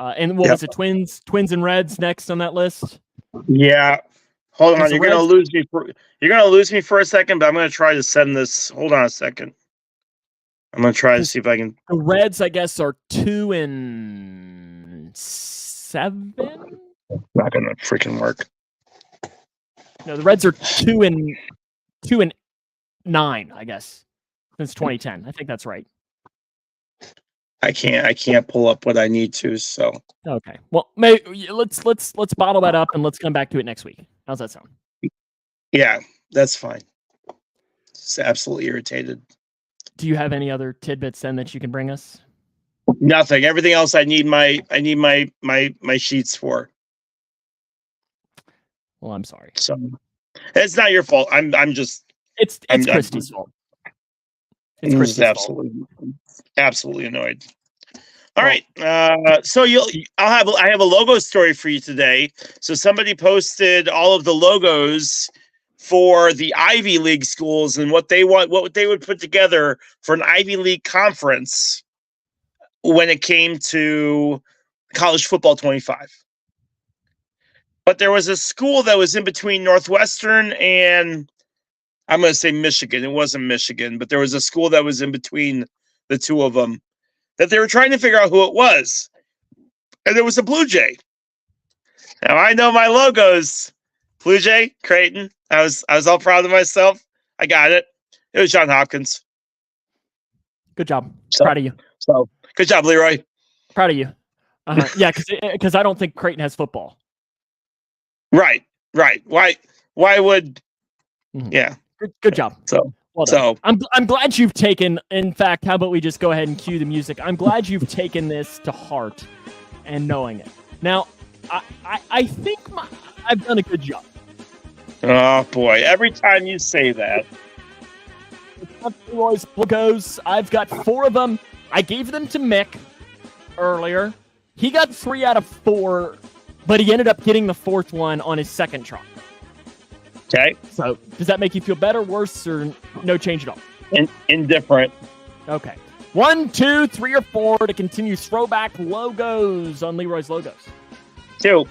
And what was it? Twins and Reds next on that list? Yeah. Hold on, you're gonna lose me for a second, but I'm gonna try to send this. Hold on a second. I'm gonna try to see if I can. The Reds, I guess, are 2-7. Not gonna freaking work. No, the Reds are 2-9, I guess, since 2010. I think that's right. I can't pull up what I need to. So okay. Well, maybe let's bottle that up and let's come back to it next week. How's that sound? Yeah, that's fine. Just absolutely irritated. Do you have any other tidbits then that you can bring us? Nothing. Everything else I need my sheets for. Well, I'm sorry. So it's not your fault. It's Christy's fault. It's Christy's absolutely annoyed. All right. So I have a logo story for you today. So somebody posted all of the logos for the Ivy League schools and what they would put together for an Ivy League conference when it came to college football 25. But there was a school that was in between Northwestern and I'm going to say Michigan. It wasn't Michigan, but there was a school that was in between the two of them that they were trying to figure out who it was. And there was a Blue Jay. Now I know my logos. Blue Jay, Creighton. I was all proud of myself. I got it. It was John Hopkins. Good job. Proud of you. So good job, Leroy. Proud of you. Yeah, because I don't think Creighton has football. Right. Why would? Mm-hmm. Yeah. Good job. So I'm glad you've taken. In fact, how about we just go ahead and cue the music? I'm glad you've taken this to heart and knowing it. Now, I think I've done a good job. Oh boy! Every time you say that, Leroy's logos. I've got 4 of them. I gave them to Mick earlier. He got 3 out of 4, but he ended up getting the 4th one on his second try. Okay. So, does that make you feel better, worse, or no change at all? Indifferent. Okay. 1, 2, 3, or 4 to continue throwback logos on Leroy's logos. 2.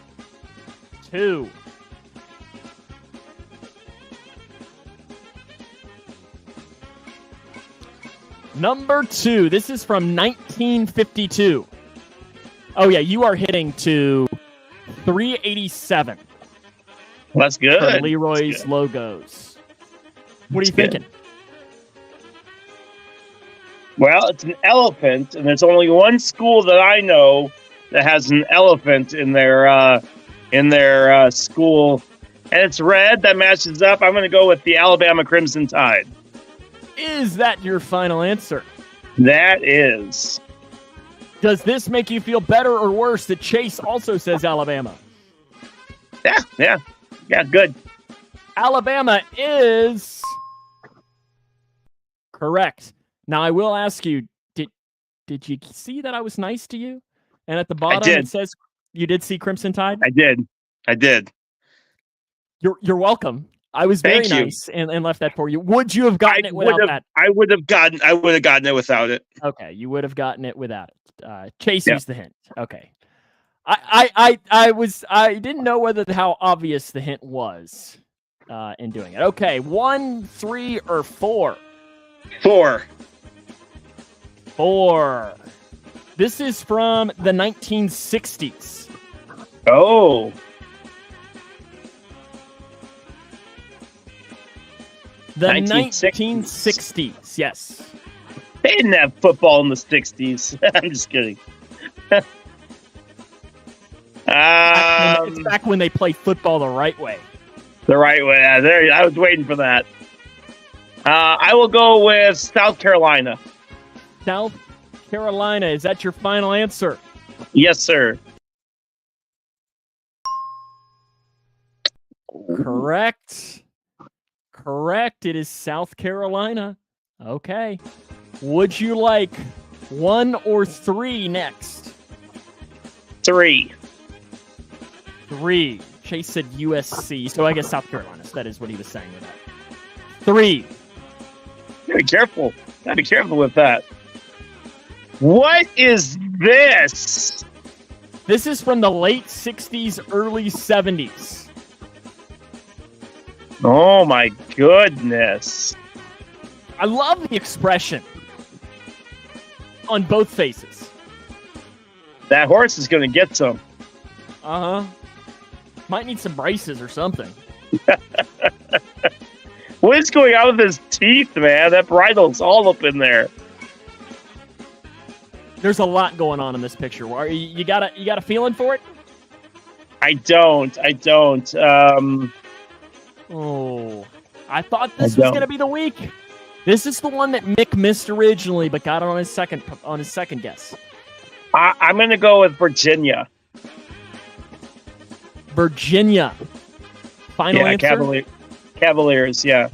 Number 2. This is from 1952. Oh, yeah, you are hitting to 387. Well, that's good. For Leroy's logos. What are you thinking? Well, it's an elephant, and there's only one school that I know that has an elephant in their school, and it's red. That matches up. I'm going to go with the Alabama Crimson Tide. Is that your final answer? That is. Does this make you feel better or worse that Chase also says Alabama? Yeah, good. Alabama is correct. Now, I will ask you, did you see that I was nice to you? And at the bottom it says you did see Crimson Tide? I did. You're welcome. I was very Thank you. nice and left that for you. Would you have gotten it without that? I would have gotten it without it. Okay, you would have gotten it without it. Chase Yeah. used the hint. Okay. I didn't know how obvious the hint was in doing it. Okay, 1, 3, or 4? 4. 4. This is from the 1960s. Oh. The 1960s. 1960s, yes. They didn't have football in the 60s. I'm just kidding. It's back when they played football the right way. The right way. There, I was waiting for that. I will go with South Carolina. South Carolina, is that your final answer? Yes, sir. Correct. It is South Carolina. Okay. Would you like 1 or 3 next? 3. 3. Chase said USC, so I guess South Carolina. So that is what he was saying with that. 3. Be careful. Gotta be careful with that. What is this? This is from the late 60s, early 70s. Oh my goodness. I love the expression on both faces. That horse is gonna get some. Uh-huh. Might need some braces or something. What is going on with his teeth, man? That bridle's all up in there. There's a lot going on in this picture. You got a feeling for it? I don't. Oh, I thought this was gonna be the week. This is the one that Mick missed originally, but got it on his second guess. I'm gonna go with Virginia. Virginia. Final answer? Cavaliers, yeah.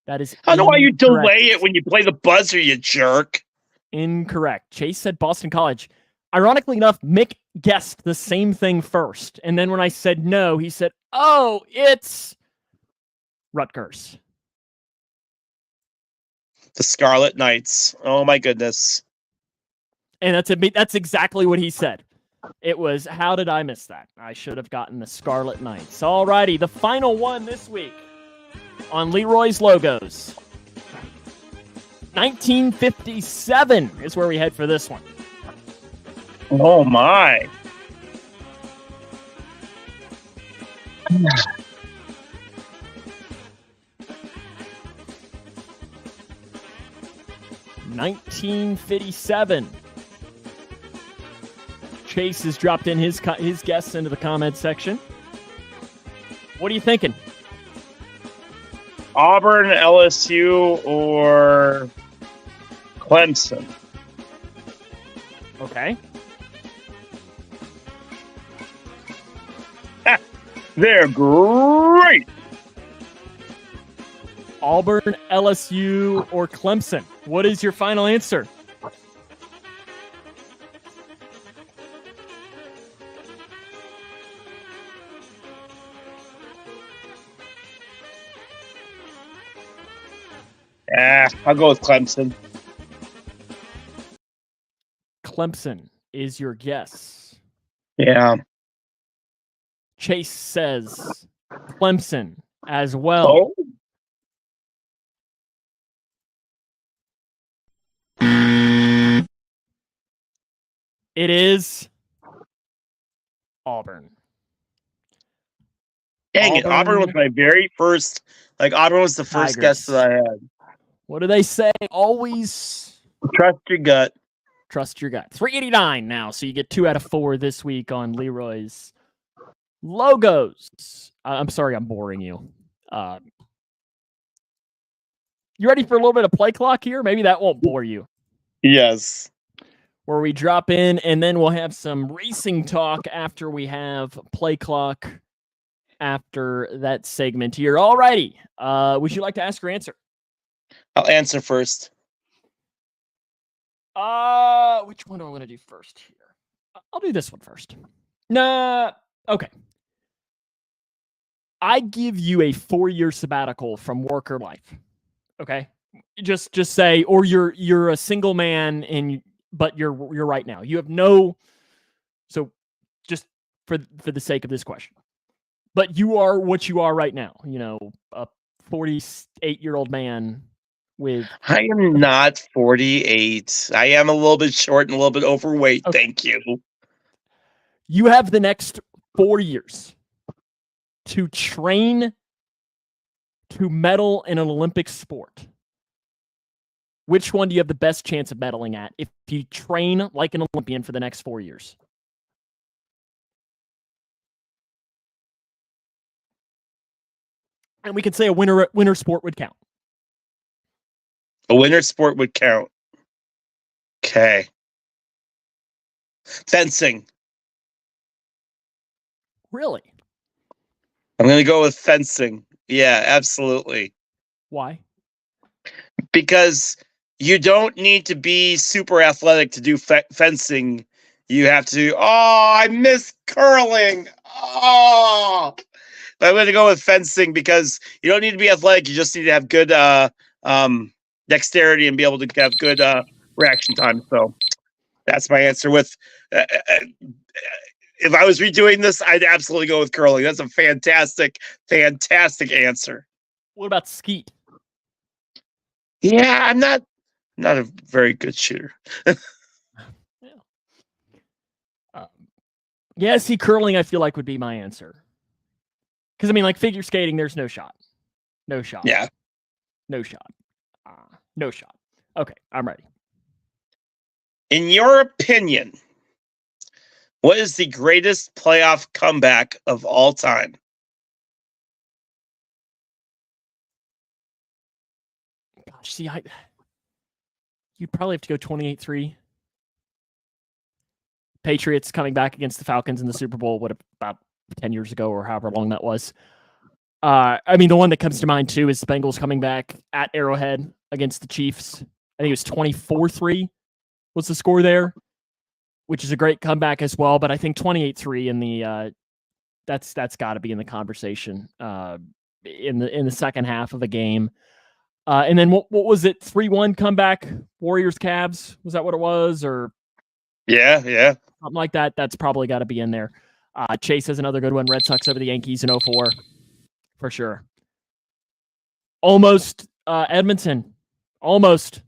That is I don't know why you incorrect. delay it when you play the buzzer, you jerk. Incorrect. Chase said Boston College. Ironically enough, Mick guessed the same thing first. And then when I said no, he said, oh, it's Rutgers. The Scarlet Knights. Oh my goodness. And that's exactly what he said. It was, how did I miss that? I should have gotten the Scarlet Knights. All righty, the final one this week on Leroy's logos. 1957 is where we head for this one. Oh my. $1957. Chase has dropped in his guess into the comment section. What are you thinking? Auburn, LSU, or Clemson? Okay. They're great. Auburn, LSU, or Clemson. What is your final answer? I'll go with Clemson. Clemson is your guess. Yeah. Chase says Clemson as well. Oh. It is Auburn. Dang it. Auburn was my very first, Auburn was the first guess that I had. What do they say? Always trust your gut. Trust your gut. 389 now, so you get 2 out of 4 this week on Leroy's logos. I'm sorry I'm boring you. You ready for a little bit of play clock here? Maybe that won't bore you. Yes. Where we drop in, and then we'll have some racing talk after we have play clock after that segment here. All righty. Would you like to ask or answer? I'll answer first. Which one do I want to do first here? I'll do this one first. Nah, okay. I give you a 4-year sabbatical from work or life. Okay, just say, or you're a single man but you're right now. You have no. So, just for the sake of this question, but you are what you are right now. A 48-year-old man with. I am not 48. I am a little bit short and a little bit overweight. Okay. Thank you. You have the next 4 years to train to medal in an Olympic sport. Which one do you have the best chance of medaling at if you train like an Olympian for the next 4 years? And we could say a winter sport would count. A winter sport would count. Okay. Fencing. Really? I'm going to go with fencing. Yeah, absolutely. Why? Because you don't need to be super athletic to do fencing. You have to. Oh, I miss curling. Oh, I'm going to go with fencing because you don't need to be athletic. You just need to have good dexterity and be able to have good reaction time. So that's my answer. With if I was redoing this, I'd absolutely go with curling. That's a fantastic answer. What about skeet? Yeah, I'm not a very good shooter. Yeah, see, curling I feel like would be my answer. Because, I mean, like figure skating, there's no shot. No shot. Yeah. No shot. No shot. Okay, I'm ready. In your opinion, what is the greatest playoff comeback of all time? Gosh, see, you'd probably have to go 28-3. Patriots coming back against the Falcons in the Super Bowl, about 10 years ago or however long that was. I mean, the one that comes to mind, too, is the Bengals coming back at Arrowhead against the Chiefs. I think it was 24-3 was the score there, which is a great comeback as well. But I think 28-3 in the that's got to be in the conversation in the second half of the game. And then what was it? 3-1 comeback, Warriors Cavs. Was that what it was? Or yeah, something like that. That's probably got to be in there. Chase has another good one. Red Sox over the Yankees in 2004 for sure. Almost Edmonton. Almost.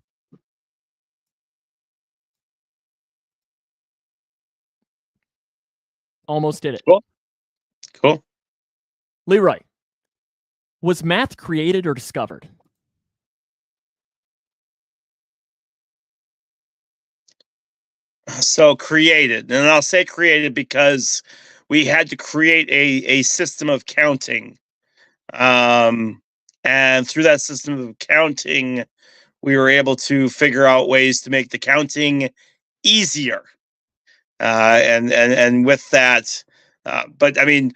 Almost did it. Cool. Leroy, was math created or discovered? So created, and I'll say created because we had to create a system of counting. And through that system of counting, we were able to figure out ways to make the counting easier. And with that, but I mean,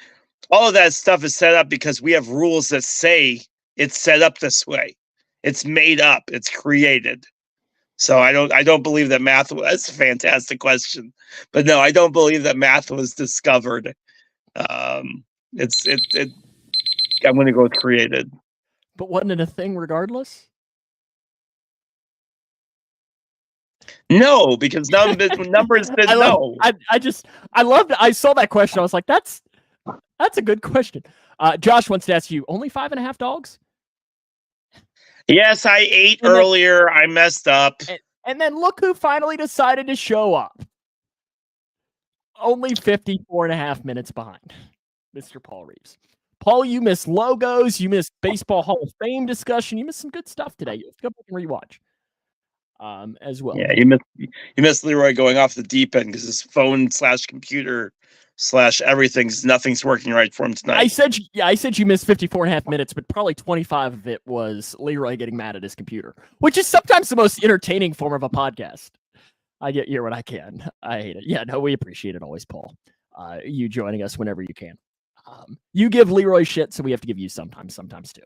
all of that stuff is set up because we have rules that say it's set up this way. It's made up. It's created. So I don't believe that math. That's a fantastic question, but no, I don't believe that math was discovered. I'm going to go with created. But wasn't it a thing regardless? No, because numbers said no. I saw that question. I was like, that's a good question. Josh wants to ask you, only 5.5 dogs? Yes, I ate earlier. I messed up. And then look who finally decided to show up. Only 54.5 minutes behind, Mr. Paul Reeves. Paul, you missed logos. You missed Baseball Hall of Fame discussion. You missed some good stuff today. Let's go back and rewatch as well. Yeah, you missed Leroy going off the deep end because his phone / computer / nothing's working right for him tonight. I said you missed 54.5 minutes, but probably 25 of it was Leroy getting mad at his computer, which is sometimes the most entertaining form of a podcast. I get here when I can. I hate it. Yeah, no, we appreciate it always, Paul. You joining us whenever you can. You give Leroy shit, so we have to give you sometimes too.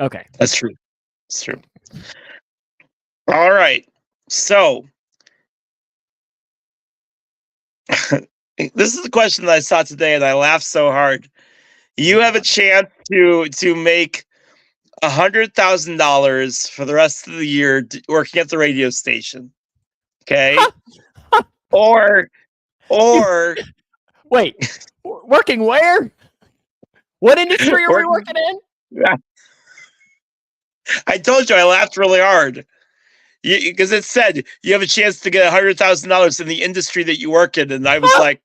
Okay. That's true. It's true. All right. So This is the question that I saw today, and I laughed so hard. You have a chance to make $100,000 for the rest of the year working at the radio station. Okay, or Wait, working where? What industry are we working in? Yeah. I told you I laughed really hard because it said you have a chance to get $100,000 in the industry that you work in, and I was like,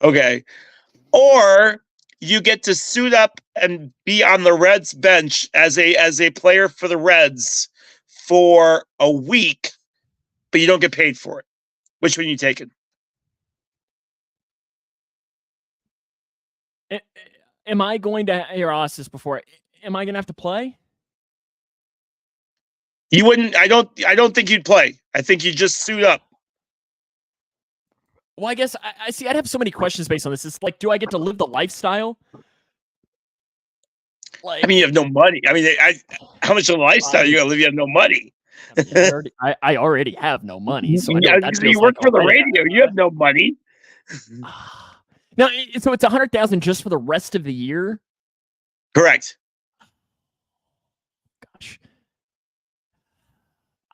okay. Or you get to suit up and be on the Reds bench as a player for the Reds for a week, but you don't get paid for it. Which one are you taking? Am I going to hear this before? Am I going to have to play? You wouldn't. I don't think you'd play. I think you'd just suit up. Well, I guess I see. I'd have so many questions based on this. It's like, do I get to live the lifestyle? Like, I mean, you have no money. I mean, how much of a lifestyle you gonna live? You have no money. I already have no money. So yeah, you work for the radio. You have no money. No, so it's 100,000 just for the rest of the year. Correct. Gosh,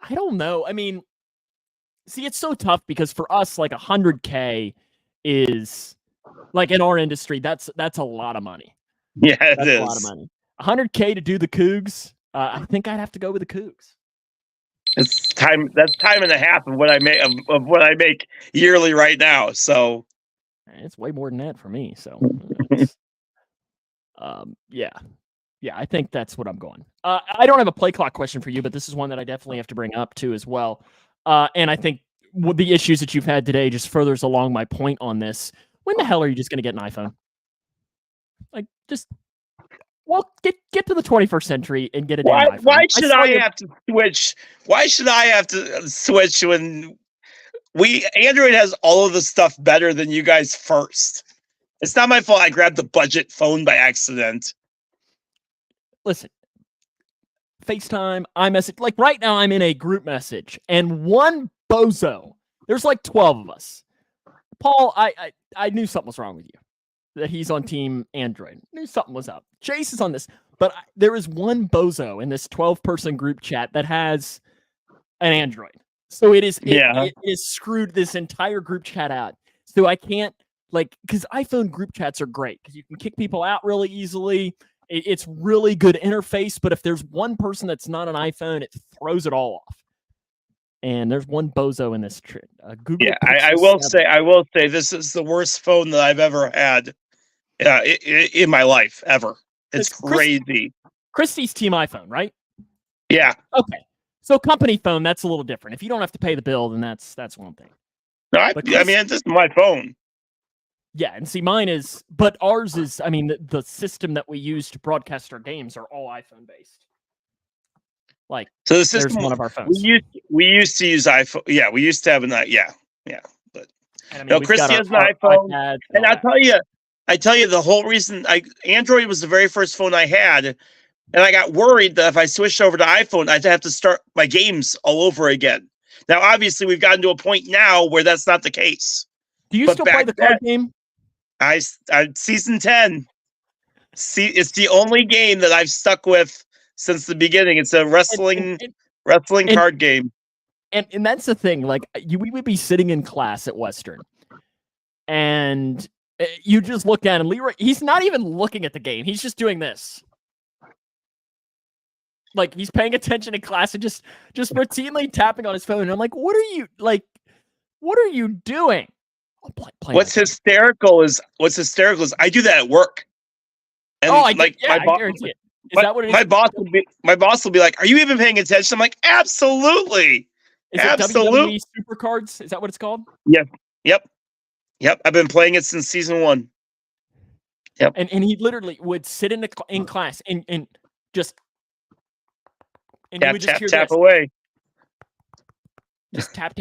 I don't know. I mean, see, it's so tough because for us, like 100K is like in our industry. That's a lot of money. Yeah, it is a lot of money. 100K to do the Cougs. I think I'd have to go with the Cougs. It's time. That's time and a half of what I make of what I make yearly right now. So it's way more than that for me. So, yeah, I think that's what I'm going. I don't have a play clock question for you, but this is one that I definitely have to bring up too as well. And I think the issues that you've had today just furthers along my point on this. When the hell are you just going to get an iPhone? Like, just get to the 21st century and get a damn iPhone. Why should I have to switch? Why should I have to switch when Android has all of the stuff better than you guys first? It's not my fault I grabbed the budget phone by accident. Listen, FaceTime, iMessage. Like right now I'm in a group message and one bozo. There's like 12 of us. Paul, I knew something was wrong with you. That he's on Team Android. Knew something was up. Chase is on this. But there is one bozo in this 12-person group chat that has an Android. So it is screwed this entire group chat out. So I can't, because iPhone group chats are great because you can kick people out really easily. It's really good interface. But if there's one person that's not an iPhone, it throws it all off. And there's one bozo in this trip. Google. Yeah, I will say this is the worst phone that I've ever had in my life ever. It's crazy. Christie's Team iPhone, right? Yeah. Okay. So company phone, that's a little different. If you don't have to pay the bill, then that's one thing. No, I mean, it's just my phone. Yeah, and see, mine is, but ours is, I mean, the system that we use to broadcast our games are all iPhone based. Like, so the system, there's one of our phones. We used to use iPhone. Yeah, we used to have yeah. But I mean, Christy has an iPhone, and I tell you, the whole reason Android was the very first phone I had, and I got worried that if I switched over to iPhone, I'd have to start my games all over again. Now, obviously, we've gotten to a point now where that's not the case. Do you still play the card game? I season 10. See, it's the only game that I've stuck with since the beginning. It's a wrestling card game. And that's the thing. Like, we would be sitting in class at Western, and you just look down, and Leroy, he's not even looking at the game. He's just doing this. Like, he's paying attention in class and just routinely tapping on his phone. And I'm like, what are you doing? What's hysterical is I do that at work. And I guarantee it. Is that what it is? My boss will be like, "Are you even paying attention?" I'm like, "Absolutely." Is it WWE Supercards? Is that what it's called? Yep. I've been playing it since season 1. Yep. And he literally would sit in class and just and tap, you would just hear tap this. Away. Just tap.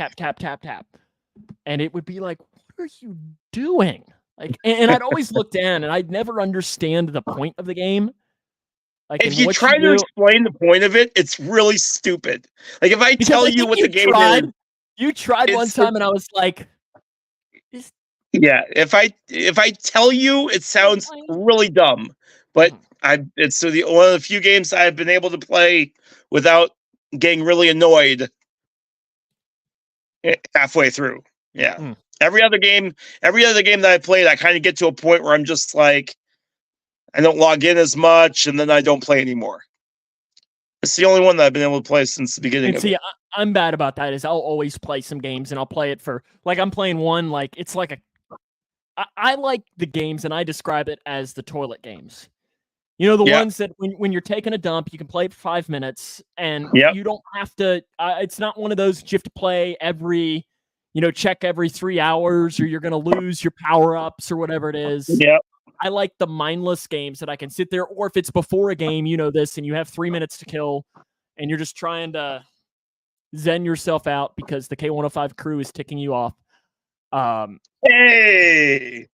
And it would be like, what are you doing? Like, and I'd always look down and I'd never understand the point of the game. Like, if you try to explain the point of it, it's really stupid. Like, if I tell you what the game is. You tried one time and I was like, Yeah, if I tell you, it sounds really dumb, but it's one of the few games I've been able to play without getting really annoyed halfway through. Yeah. Every other game that I played, I kind of get to a point where I'm just like, I don't log in as much, and then I don't play anymore. It's the only one that I've been able to play since the beginning And of see, it. I'm bad about that. Is I'll always play some games, and I'll play it for like I'm playing one like it's like a. I like the games, and I describe it as the toilet games. You know, the ones that when you're taking a dump, you can play for 5 minutes, and you don't have to. It's not one of those you have to play every, check every 3 hours, or you're going to lose your power ups or whatever it is. Yep. I like the mindless games that I can sit there, or if it's before a game, this, and you have 3 minutes to kill, and you're just trying to zen yourself out because the K105 crew is ticking you off. Hey.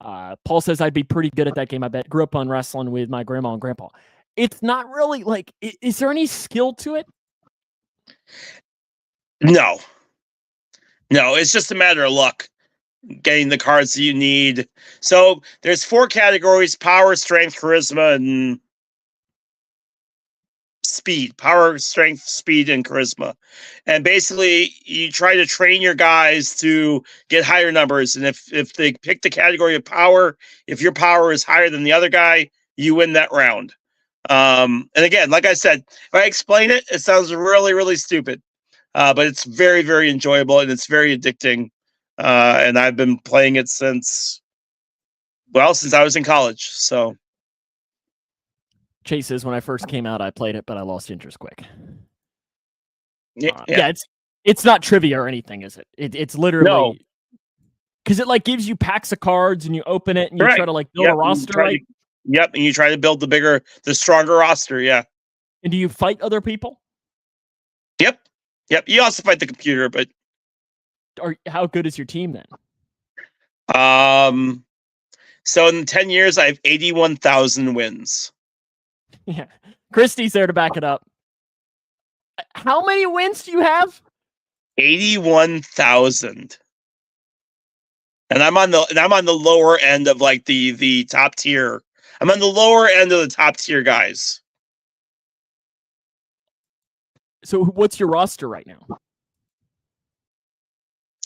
Paul says I'd be pretty good at that game, I bet. Grew up on wrestling with my grandma and grandpa. It's not really like, is there any skill to it? No, it's just a matter of luck, getting the cards that you need. So there's 4 categories: power, strength, charisma, and speed. Power, strength, speed, and charisma. And basically you try to train your guys to get higher numbers. And if they pick the category of power, if your power is higher than the other guy, you win that round. And again, like I said, if I explain it, it sounds really, really stupid. But it's very, very enjoyable, and it's very addicting. And I've been playing it since I was in college. So Chase says when I first came out, I played it, but I lost interest quick. Yeah, it's not trivia or anything, is it? It's literally because it like gives you packs of cards, and you open it and you try to like build a roster, right? And you try to build the stronger roster. Yeah. And do you fight other people? Yep. You also fight the computer, but how good is your team then? So in 10 years, I have 81,000 wins. Yeah, Christy's there to back it up. How many wins do you have? 81,000. And I'm on the lower end of like the top tier. I'm on the lower end of the top tier guys. So what's your roster right now?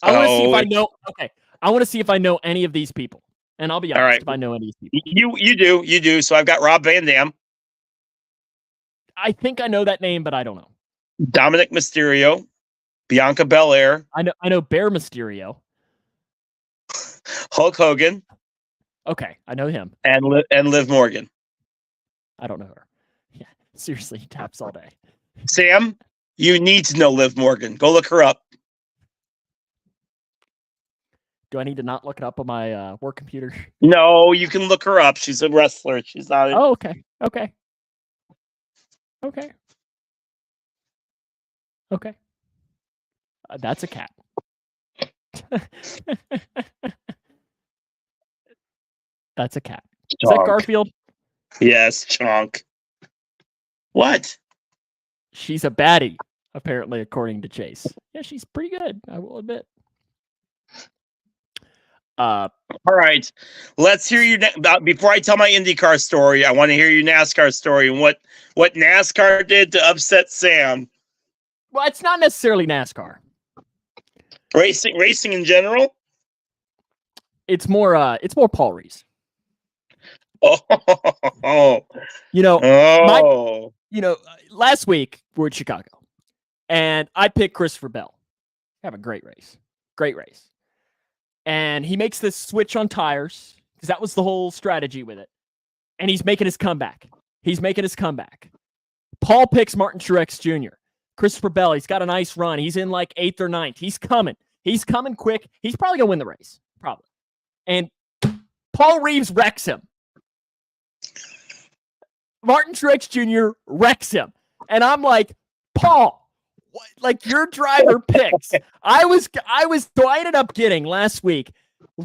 I want to see if I know. Okay, I want to see if I know any of these people, and I'll be honest if I know any of these people. You do. So I've got Rob Van Dam. I think I know that name, but I don't know. Dominic Mysterio, Bianca Belair. I know Bear Mysterio. Hulk Hogan. Okay, I know him. And Liv Morgan. I don't know her. Yeah, seriously, he taps all day. Sam, you need to know Liv Morgan. Go look her up. Do I need to not look it up on my work computer? No, you can look her up. She's a wrestler. She's not. Oh, okay. That's a cat. That's a cat. Chonk. Is that Garfield? Yes, Chonk. What? She's a baddie, apparently, according to Chase. Yeah, she's pretty good, I will admit. All right. Let's hear you before I tell my IndyCar story. I want to hear your NASCAR story and what NASCAR did to upset Sam. Well, it's not necessarily NASCAR. Racing in general? It's more Paul Reese. Oh. Last week we're in Chicago, and I picked Christopher Bell. Have a great race. And he makes this switch on tires because that was the whole strategy with it. And he's making his comeback. Paul picks Martin Truex Jr. Christopher Bell, he's got a nice run. He's in like 8th or 9th. He's coming quick. He's probably going to win the race. Probably. And Paul Reeves wrecks him. Martin Truex Jr. wrecks him. And I'm like, Paul, what? Like your driver picks. I ended up getting last week.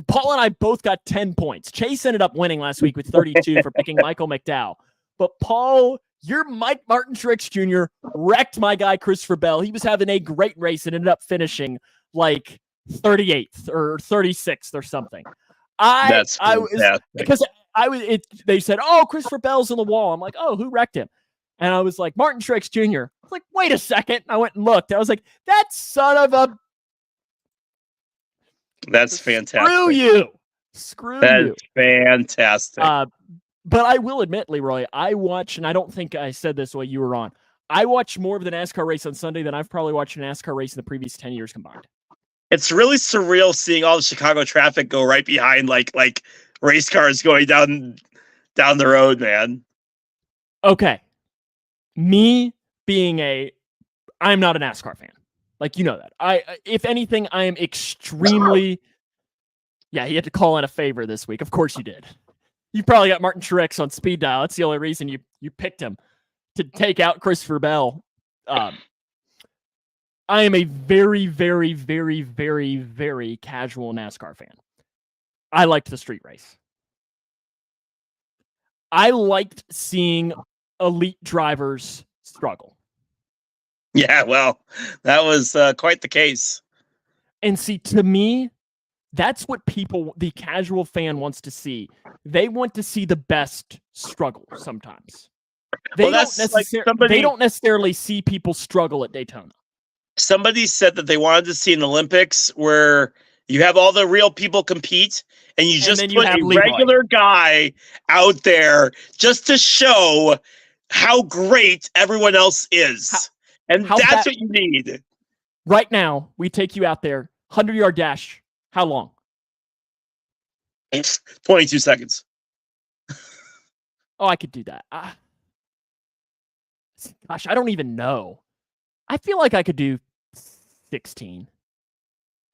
Paul and I both got 10 points. Chase ended up winning last week with 32 for picking Michael McDowell. But Paul, your Martin Truex Jr. wrecked my guy Christopher Bell. He was having a great race and ended up finishing like 38th or 36th or something. That's I was fantastic. because they said, "Oh, Christopher Bell's on the wall." I'm like, "Oh, who wrecked him?" And I was like, "Martin Truex Jr." I was like, "Wait a second." I went and looked. I was like, "That son of a That's fantastic. screw you, screw That's you." fantastic. But I will admit, Leroy, I watched, and I don't think I said this while you were on. I watched more of the NASCAR race on Sunday than I've probably watched a NASCAR race in the previous 10 years combined. It's really surreal seeing all the Chicago traffic go right behind like race cars going down the road, man. Okay. Me being I'm not a NASCAR fan. Like, you know that. If anything, I am extremely Yeah, he had to call in a favor this week. Of course you did. You probably got Martin Truex on speed dial. That's the only reason you picked him to take out Christopher Bell. I am a very, very, very, very, very casual NASCAR fan. I liked the street race. I liked seeing elite drivers struggle. Yeah, well, that was quite the case. And see, to me, that's what the casual fan wants to see. They want to see the best struggle sometimes. They don't necessarily see people struggle at Daytona. Somebody said that they wanted to see an Olympics where you have all the real people compete and you just put a regular guy out there just to show how great everyone else is. That's what you need. Right now, we take you out there, 100-yard dash. How long? 22 seconds. Oh, I could do that. Gosh, I don't even know. I feel like I could do 16.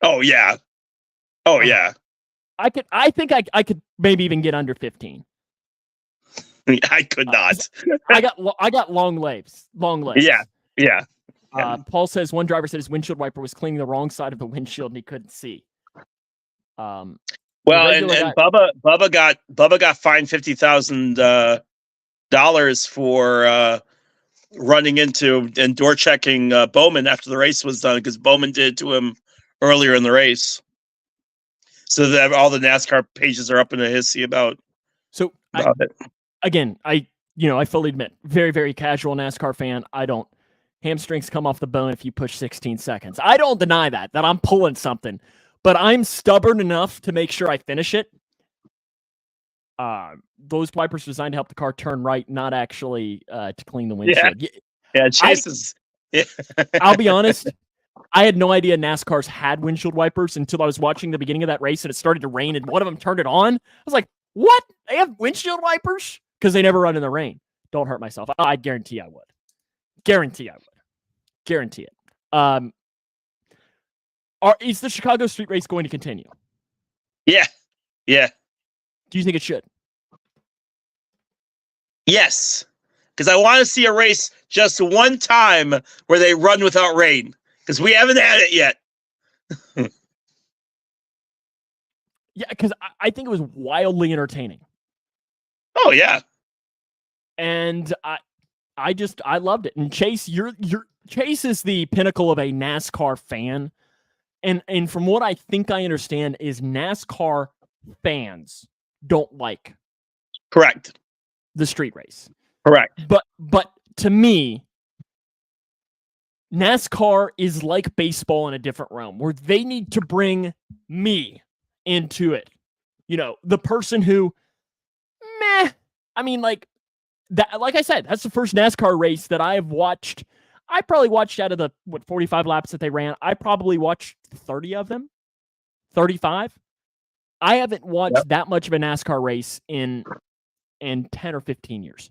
Oh, yeah. Oh, yeah. I think I could maybe even get under 15. I could not. I got long legs. Long legs. Yeah. Paul says one driver said his windshield wiper was cleaning the wrong side of the windshield and he couldn't see. Well, and Bubba got fined $50,000 for running into and door checking Bowman after the race was done because Bowman did it to him earlier in the race. So that all the NASCAR pages are up in a hissy about it. Again, I fully admit, very, very casual NASCAR fan. I don't. Hamstrings come off the bone if you push 16 seconds. I don't deny that I'm pulling something, but I'm stubborn enough to make sure I finish it. Those wipers are designed to help the car turn right, not actually to clean the windshield. Yeah, Chase is. Yeah. I'll be honest. I had no idea NASCARs had windshield wipers until I was watching the beginning of that race and it started to rain and one of them turned it on. I was like, what? They have windshield wipers? Because they never run in the rain. Don't hurt myself. I guarantee I would. Guarantee it. Is the Chicago street race going to continue? Yeah. Do you think it should? Yes. Because I want to see a race just one time where they run without rain. Because we haven't had it yet. Yeah, because I think it was wildly entertaining. Oh, yeah. And I loved it. And Chase, Chase is the pinnacle of a NASCAR fan. And from what I think I understand is NASCAR fans don't like the street race. Correct. But to me, NASCAR is like baseball in a different realm where they need to bring me into it. You know, the person who, like that. Like I said, that's the first NASCAR race that I have watched. I probably watched out of the 45 laps that they ran. I probably watched 30 of them, 35. I haven't watched that much of a NASCAR race in 10 or 15 years.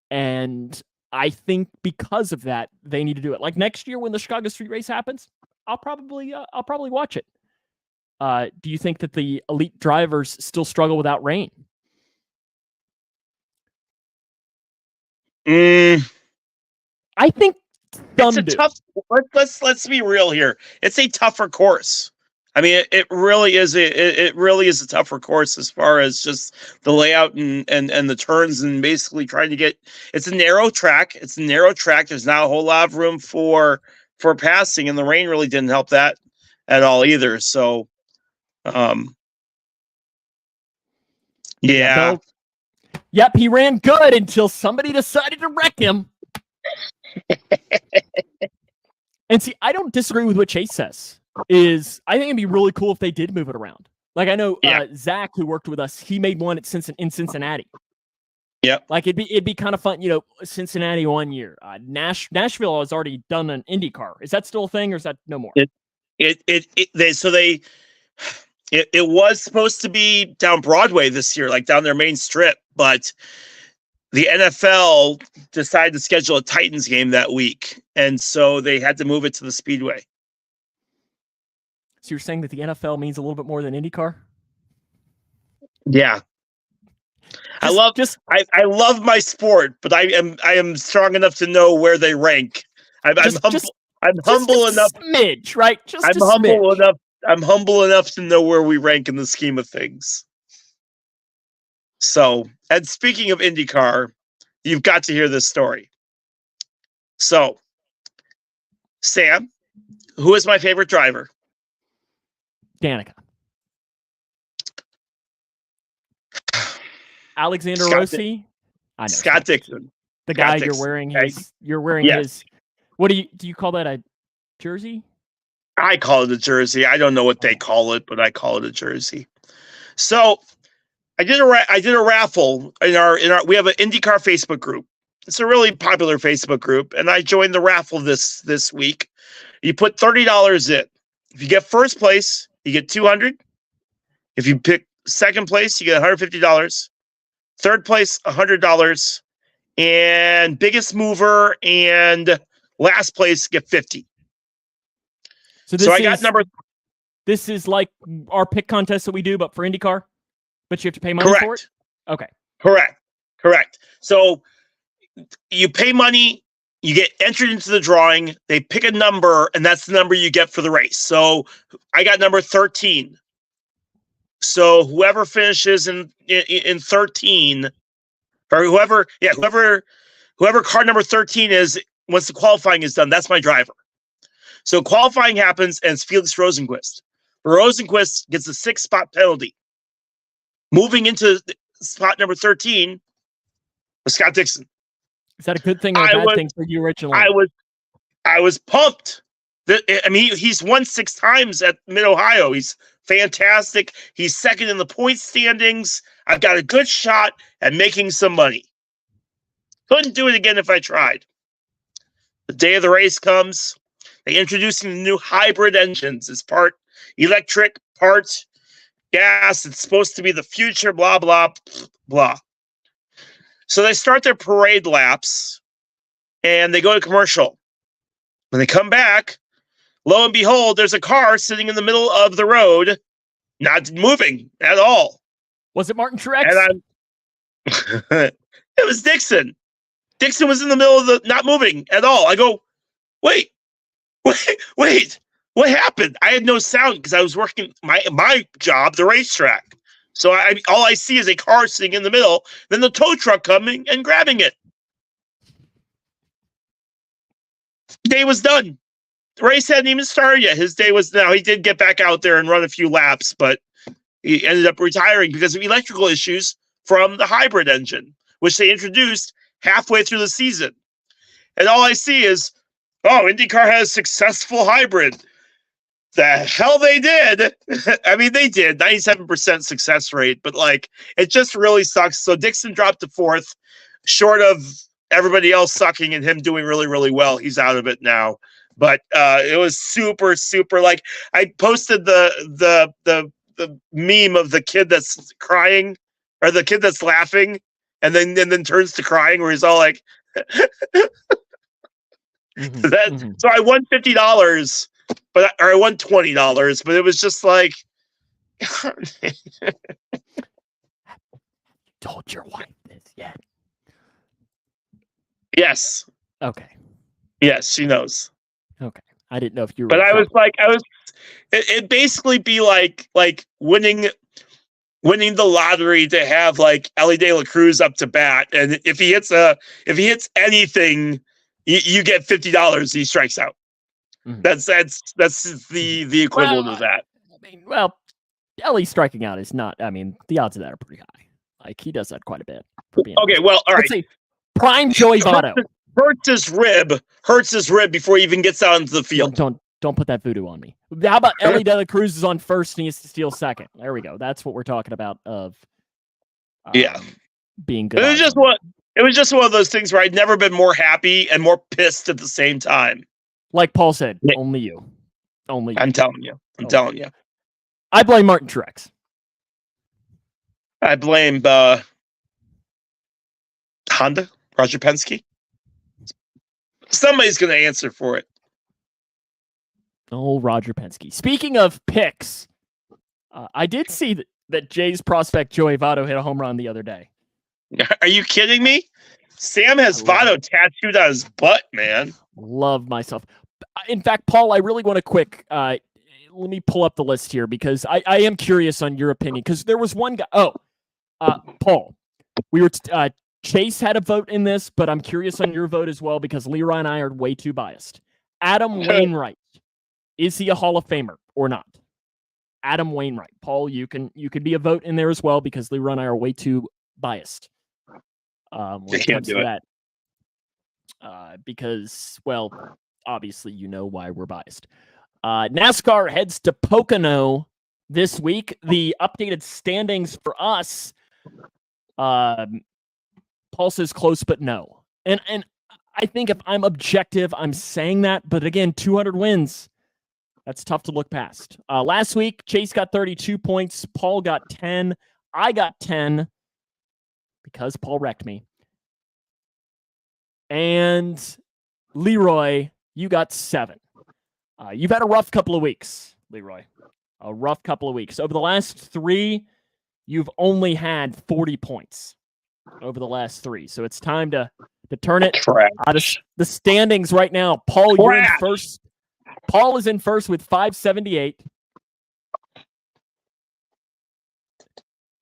And I think because of that, they need to do it. Like next year when the Chicago street race happens, I'll probably watch it. Do you think that the elite drivers still struggle without rain? I think it's a tough. Let's be real here. It's a tougher course. I mean, it really is. It really is a tougher course as far as just the layout and the turns and basically trying to get. It's a narrow track. There's not a whole lot of room for passing, and the rain really didn't help that at all either. So, yeah. Yep, he ran good until somebody decided to wreck him. And see, I don't disagree with what Chase says. I think it'd be really cool if they did move it around. Like I know Zach, who worked with us, he made one in Cincinnati. Yep. Like it'd be kind of fun, Cincinnati 1 year. Nashville has already done an IndyCar. Is that still a thing, or is that no more? It was supposed to be down Broadway this year, like down their main strip, but the NFL decided to schedule a Titans game that week, and so they had to move it to the Speedway. So you're saying that the NFL means a little bit more than IndyCar? Yeah. I love my sport, but I am strong enough to know where they rank. I'm humble enough. Smidge, right? I'm humble enough to know where we rank in the scheme of things. So, and speaking of IndyCar, you've got to hear this story. So, Sam, who is my favorite driver? Danica. Alexander Rossi. I know. Scott Dixon. The guy you're wearing his. What do you call that? A jersey? I call it a jersey. I don't know what they call it, but I call it a jersey. So I did a raffle in our we have an IndyCar Facebook group. It's a really popular Facebook group, and I joined the raffle this week. You put $30 in. If you get first place, you get $200. If you pick second place, you get $150. Third place, $100, and biggest mover and last place get $50. So I got number. This is like our pick contest that we do, but for IndyCar, but you have to pay money for it. Okay. Correct. So you pay money, you get entered into the drawing. They pick a number, and that's the number you get for the race. So I got number 13. So whoever finishes in 13, or whoever car number 13 is, once the qualifying is done, that's my driver. So qualifying happens, and it's Felix Rosenquist. Rosenquist gets a 6-spot penalty. Moving into spot number 13 was Scott Dixon. Is that a good thing or a bad thing for you originally? I was pumped. I mean, he's won 6 times at Mid-Ohio. He's fantastic. He's second in the point standings. I've got a good shot at making some money. Couldn't do it again if I tried. The day of the race comes. They're introducing the new hybrid engines. It's part electric, part gas. It's supposed to be the future, blah, blah, blah. So they start their parade laps, and they go to commercial. When they come back, lo and behold, there's a car sitting in the middle of the road, not moving at all. Was it Martin Truex? And it was Dixon. Dixon was in the middle of the not moving at all. I go, wait, what happened? I had no sound because I was working my job, the racetrack. So all I see is a car sitting in the middle, then the tow truck coming and grabbing it. Day was done. The race hadn't even started yet. His day was now. He did get back out there and run a few laps, but he ended up retiring because of electrical issues from the hybrid engine, which they introduced halfway through the season. And all I see is, IndyCar has successful hybrid. The hell they did. I mean, they did 97% success rate, but it just really sucks. So Dixon dropped to 4th, short of everybody else sucking and him doing really, really well. He's out of it now. But it was super, super. I posted the meme of the kid that's crying or the kid that's laughing and then turns to crying, where he's all like, So I won $50, or I won $20, but it was just like, told your wife this yet? Yes. Okay. Yes, she knows. Okay. I didn't know if you were. But it'd basically be like winning the lottery to have Ellie De La Cruz up to bat, and if he hits anything, you get $50. He strikes out. Mhm. That's the equivalent of that. Ellie's striking out is not. I mean, the odds of that are pretty high. Like he does that quite a bit. For being Okay, honest. well, all right. Let's say prime Joey Votto. Hurts his rib before he even gets out into the field. Don't put that voodoo on me. How about Ellie De La Cruz is on first and he has to steal second? There we go. That's what we're talking about. Being good. It was just one of those things where I'd never been more happy and more pissed at the same time. Like Paul said, only you. Only you. I'm telling you. Telling you. I blame Martin Truex. I blame Honda, Roger Penske. Somebody's going to answer for it. Oh, Roger Penske. Speaking of picks, I did see that Jay's prospect Joey Votto hit a home run the other day. Are you kidding me? Sam has Votto tattooed on his butt, man. Love myself. In fact, Paul, I really want to quick. Let me pull up the list here because I am curious on your opinion because there was one guy. Paul, we were Chase had a vote in this, but I'm curious on your vote as well because Leroy and I are way too biased. Adam Wainwright, is he a Hall of Famer or not? Adam Wainwright, Paul, you can be a vote in there as well because Leroy and I are way too biased. When it comes to that, because obviously you know why we're biased. NASCAR heads to Pocono this week. The updated standings for us. Paul says close, but no. And I think if I'm objective, I'm saying that. But again, 200 wins. That's tough to look past. Last week, Chase got 32 points. Paul got 10. I got 10 because Paul wrecked me. And Leroy, you got 7. You've had a rough couple of weeks, Leroy. A rough couple of weeks. Over the last 3, you've only had 40 points over the last 3. So it's time to turn it. The standings right now. Paul, you're in first. Paul is in first with 578.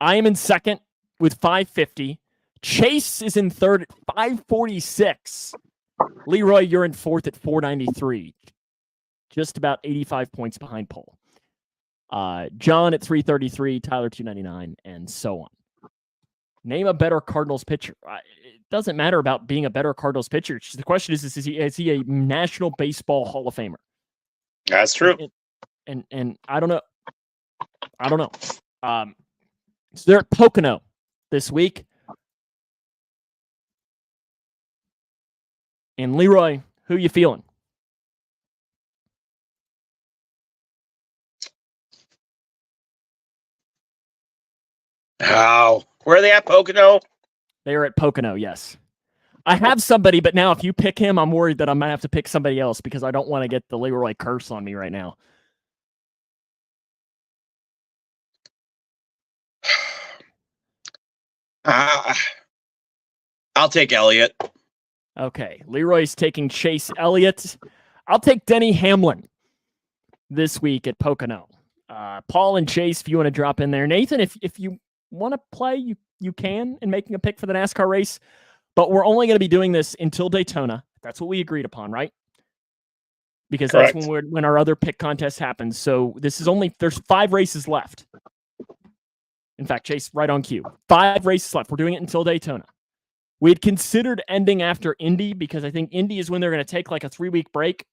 I am in second with 550. Chase is in third at 546. Leroy, you're in fourth at 493. Just about 85 points behind Paul. John at 333, Tyler 299, and so on. Name a better Cardinals pitcher. It doesn't matter about being a better Cardinals pitcher. The question is he a National Baseball Hall of Famer? That's true. And I don't know. So they're at Pocono this week. And Leroy, who you feeling? How? Where are they at, Pocono? They are at Pocono, yes. I have somebody, but now if you pick him, I'm worried that I might have to pick somebody else because I don't want to get the Leroy curse on me right now. I'll take Elliott. Okay, Leroy's taking Chase Elliott. I'll take Denny Hamlin this week at Pocono. Paul and Chase, if you want to drop in there. Nathan, if you want to play, you can in making a pick for the NASCAR race. But we're only going to be doing this until Daytona. That's what we agreed upon, right? Because Correct. That's when our other pick contest happens. So this is there's 5 races left. In fact, Chase, right on cue. 5 races left. We're doing it until Daytona. We had considered ending after Indy because I think Indy is when they're going to take like a 3-week break.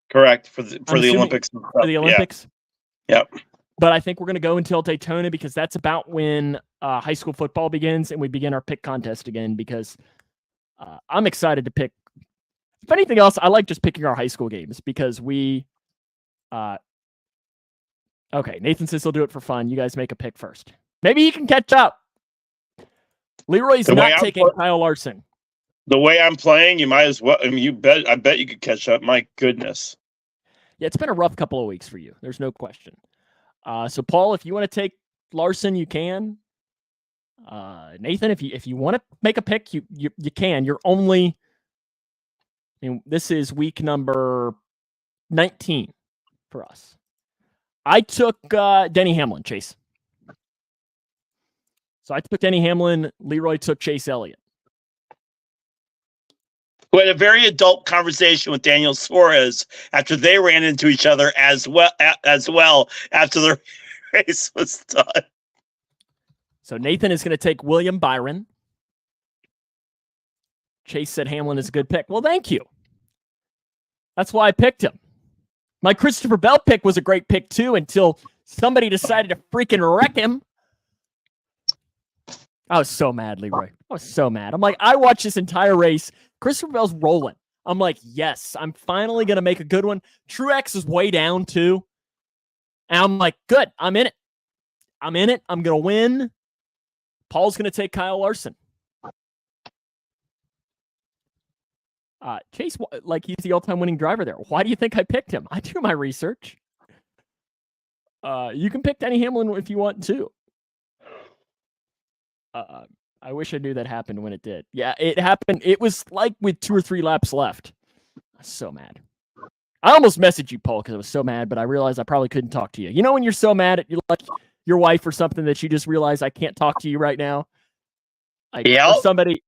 Correct. For the Olympics. For the Olympics. Yeah. Yep. But I think we're going to go until Daytona because that's about when high school football begins and we begin our pick contest again because I'm excited to pick. If anything else, I like just picking our high school games because we okay, Nathan says he'll do it for fun. You guys make a pick first. Maybe he can catch up. Leroy's not taking Kyle Larson. The way I'm playing, you might as well. I mean, I bet you could catch up. My goodness. Yeah, it's been a rough couple of weeks for you. There's no question. So Paul, if you want to take Larson, you can. Nathan, if you want to make a pick, you can. You're only. I mean, this is week number 19 for us. I took Denny Hamlin, Chase. So I took Denny Hamlin. Leroy took Chase Elliott. who had a very adult conversation with Daniel Suarez after they ran into each other as well after the race was done. So Nathan is going to take William Byron. Chase said Hamlin is a good pick. Well, thank you. That's why I picked him. My Christopher Bell pick was a great pick too until somebody decided to freaking wreck him. I was so mad, Leroy. I was so mad. I'm like, I watched this entire race. Christopher Bell's rolling. I'm like, yes, I'm finally going to make a good one. Truex is way down too. And I'm like, good. I'm in it. I'm going to win. Paul's going to take Kyle Larson. Chase, like he's the all-time winning driver there. Why do you think I picked him? I do my research. You can pick Denny Hamlin if you want to. I wish I knew that happened when it did. Yeah, it happened. It was like with 2 or 3 laps left. I was so mad. I almost messaged you, Paul, because I was so mad, but I realized I probably couldn't talk to you. You know when you're so mad at your wife or something that you just realize I can't talk to you right now? Or somebody.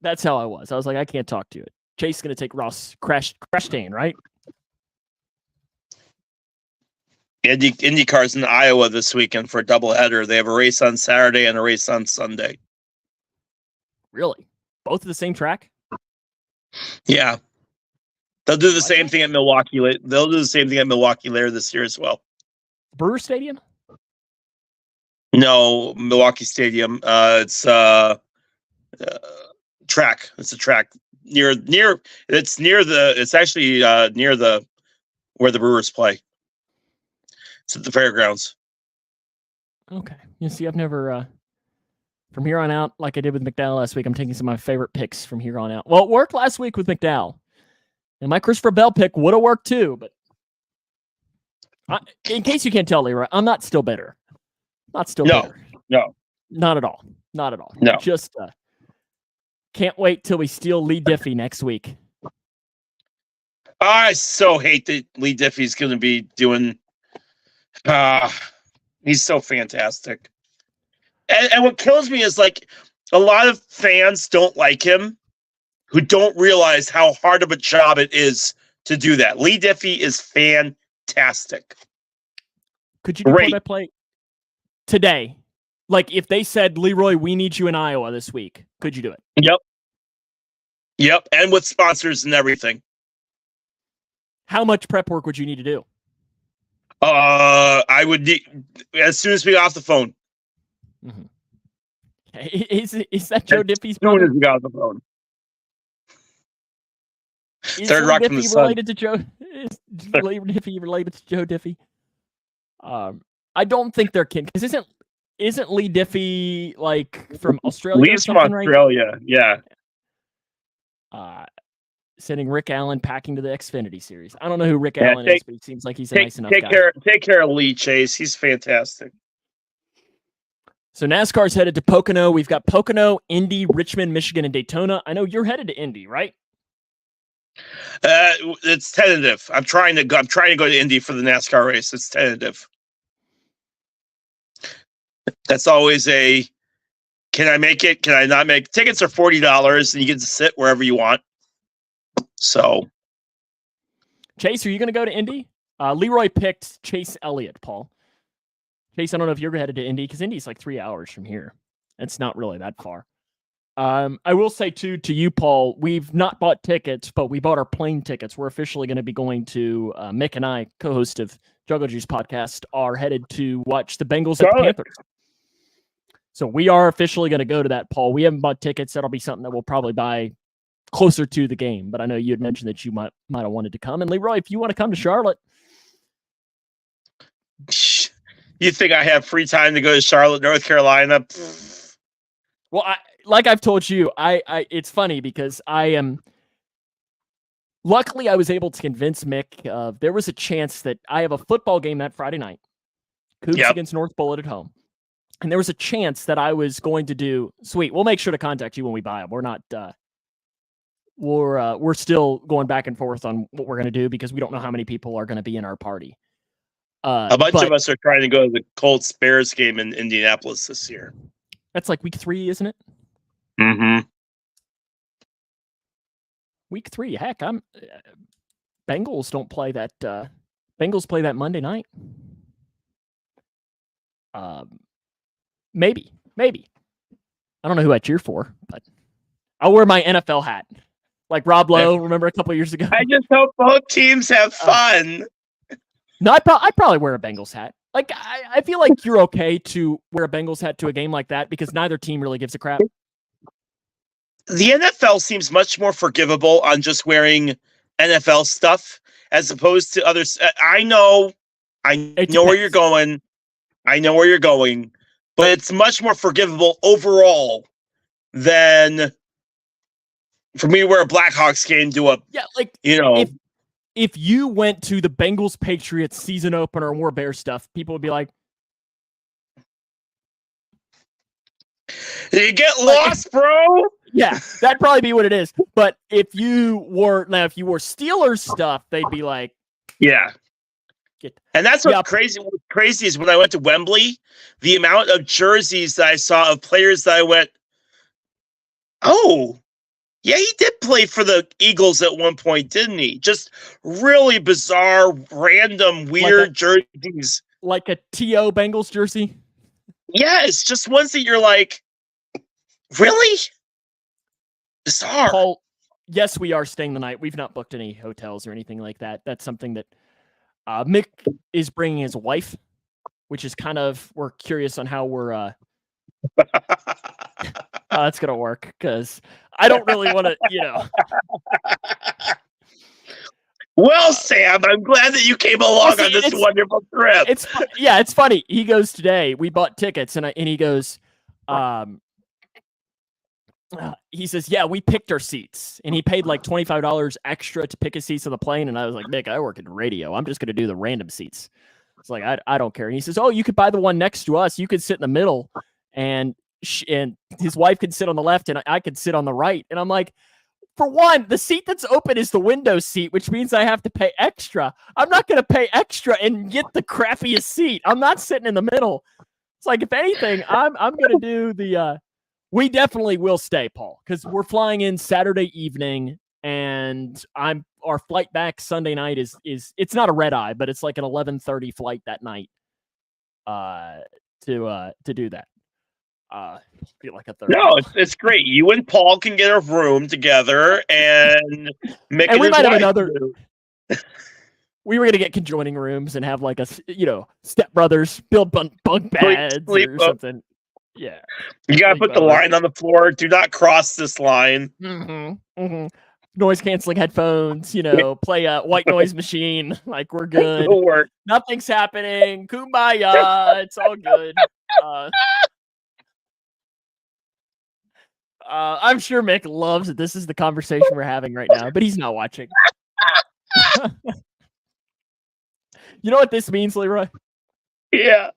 That's how I was. I was like, I can't talk to you. Chase is going to take Ross Chastain, right? IndyCar's in Iowa this weekend for a doubleheader. They have a race on Saturday and a race on Sunday. Really? Both of the same track? Yeah. They'll do the same thing at Milwaukee. They'll do the same thing at Milwaukee later this year as well. Brewer Stadium? No, Milwaukee Stadium. It's track. It's a track near. It's actually near where the Brewers play. It's at the fairgrounds. Okay. You see, I've never from here on out, like I did with McDowell last week, I'm taking some of my favorite picks from here on out. Well, it worked last week with McDowell. And my Christopher Bell pick would have worked too, but in case you can't tell, Leroy, I'm not still bitter. Bitter. No. Not at all. Not at all. No. Just can't wait till we steal Lee Diffie next week. I so hate that Lee Diffie's going to be doing. He's so fantastic. And what kills me is like a lot of fans don't like him who don't realize how hard of a job it is to do that. Lee Diffie is fantastic. Could you do play-by-play today? Like if they said, Leroy, we need you in Iowa this week, could you do it? Yep. And with sponsors and everything. How much prep work would you need to do? I would need as soon as we got off the phone. Mm-hmm. Is that Joe Diffie's brother? As soon as we got off the phone. Third rock from the sun. Related to Joe? Is Lee Diffie related to Joe Diffie? I don't think they're kin because isn't Lee Diffie like from Australia? Lee's from Australia, right? Yeah. Sending Rick Allen packing to the Xfinity Series. I don't know who Rick Allen is, but he seems like he's a nice enough guy. Take care of Lee, Chase. He's fantastic. So NASCAR's headed to Pocono. We've got Pocono, Indy, Richmond, Michigan, and Daytona. I know you're headed to Indy, right? It's tentative. I'm trying to go to Indy for the NASCAR race. It's tentative. That's always can I make it? Can I not make it? Tickets are $40 and you get to sit wherever you want. So Chase, are you going to go to Indy? Leroy picked Chase Elliott, Paul. Chase, I don't know if you're headed to Indy because Indy's like 3 hours from here. It's not really that far. I will say too to you, Paul, we've not bought tickets, but we bought our plane tickets. We're officially going to be going to Mick and I, co-host of Juggle Juice podcast, are headed to watch the Bengals at the Panthers. So we are officially going to go to that, Paul. We haven't bought tickets. That'll be something that we'll probably buy closer to the game. But I know you had mentioned that you might have wanted to come. And Leroy, if you want to come to Charlotte. You think I have free time to go to Charlotte, North Carolina? Well, like I've told you, it's funny because luckily I was able to convince Mick there was a chance that I have a football game that Friday night. Cougs against North Bullitt at home. And there was a chance that I was going to do, sweet, we'll make sure to contact you when we buy them. We're not, we're still going back and forth on what we're going to do because we don't know how many people are going to be in our party. A bunch of us are trying to go to the Colts Bears game in Indianapolis this year. That's like week 3, isn't it? Mm-hmm. Week 3. Heck, Bengals don't play that. Bengals play that Monday night. Maybe. I don't know who I cheer for, but I'll wear my NFL hat, like Rob Lowe. Remember a couple years ago? I just hope both teams have fun. No, I'd probably wear a Bengals hat. Like I feel like you're okay to wear a Bengals hat to a game like that because neither team really gives a crap. The NFL seems much more forgivable on just wearing NFL stuff as opposed to others. I know where you're going. But it's much more forgivable overall than for me to wear a Blackhawks game to if you went to the Bengals Patriots season opener and wore Bear stuff, people would be like, "You get lost, bro." Yeah, that'd probably be what it is. But if you wore Steelers stuff, they'd be like, "Yeah." And that's what's crazy. What's crazy is when I went to Wembley, the amount of jerseys that I saw of players that I went, "Oh, yeah, he did play for the Eagles at one point, didn't he?" Just really bizarre, random, weird jerseys. Like a T.O. Bengals jersey? Yeah, it's just ones that you're like, really? Bizarre. Paul, yes, we are staying the night. We've not booked any hotels or anything like that. That's something that Mick is bringing his wife, which is we're curious on how we're that's going to work because I don't really want to, Well, Sam, I'm glad that you came along on this wonderful trip. It's funny. He goes today. We bought tickets, and he goes, he says, "Yeah, we picked our seats," and he paid like $25 extra to pick his seats on the plane. And I was like, "Mick, I work in radio. I'm just going to do the random seats." It's like I don't care. And he says, "Oh, you could buy the one next to us. You could sit in the middle, and his wife could sit on the left, and I could sit on the right." And I'm like, for one, the seat that's open is the window seat, which means I have to pay extra. I'm not going to pay extra and get the crappiest seat. I'm not sitting in the middle. It's like, if anything, I'm going to do the. We definitely will stay, Paul, because we're flying in Saturday evening, and our flight back Sunday night is it's not a red eye, but it's like an 11:30 flight that night. To do that. Feel like a third. No, it's great. You and Paul can get a room together and make. And we might have another. We were gonna get conjoining rooms and have like stepbrothers build bunk beds or something. Yeah, you gotta put the line on the floor. Do not cross this line. Noise canceling headphones. Play a white noise machine. Like, we're good. It'll work. Nothing's happening. Kumbaya. It's all good. I'm sure Mick loves that this is the conversation we're having right now, but he's not watching. You know what this means, Leroy? Yeah.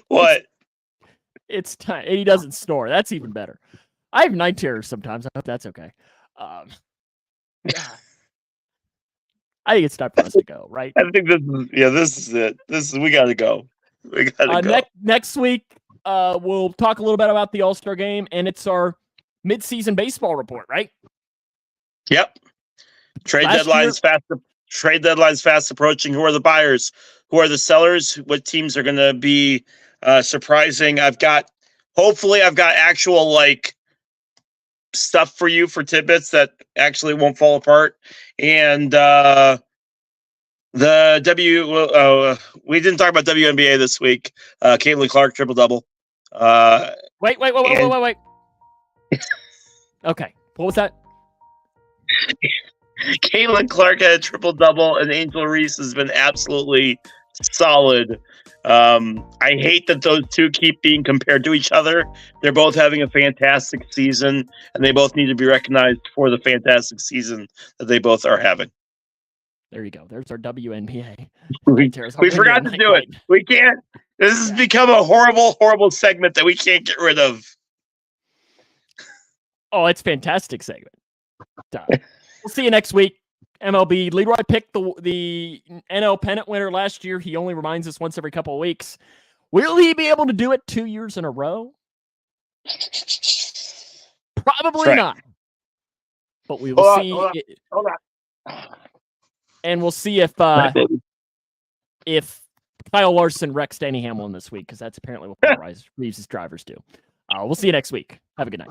What? It's time. And he doesn't snore. That's even better. I have night terrors sometimes. I hope that's okay. I think it's time for us to go, right? I think this is it. We gotta go. We gotta go. Next week, we'll talk a little bit about the All-Star game, and it's our mid-season baseball report, right? Yep. Trade deadlines fast approaching. Who are the buyers? Who are the sellers? What teams are going to be surprising? Hopefully I've got actual stuff for you for tidbits that actually won't fall apart. And we didn't talk about WNBA this week. Caitlin Clark triple-double. Wait. Okay. What was that? Caitlin Clark had a triple-double, and Angel Reese has been absolutely solid. I hate that those two keep being compared to each other. They're both having a fantastic season, and they both need to be recognized for the fantastic season that they both are having. There you go. There's our WNBA. We forgot to do it. We can't. This has become a horrible, horrible segment that we can't get rid of. Oh, it's a fantastic segment. We'll see you next week. MLB. Leroy picked the NL pennant winner last year. He only reminds us once every couple of weeks. Will he be able to do it 2 years in a row? Probably not. but we will see. Hold on. And we'll see if Kyle Larson wrecks Danny Hamlin this week, because that's apparently what Paul Reeves' drivers do. We'll see you next week. Have a good night.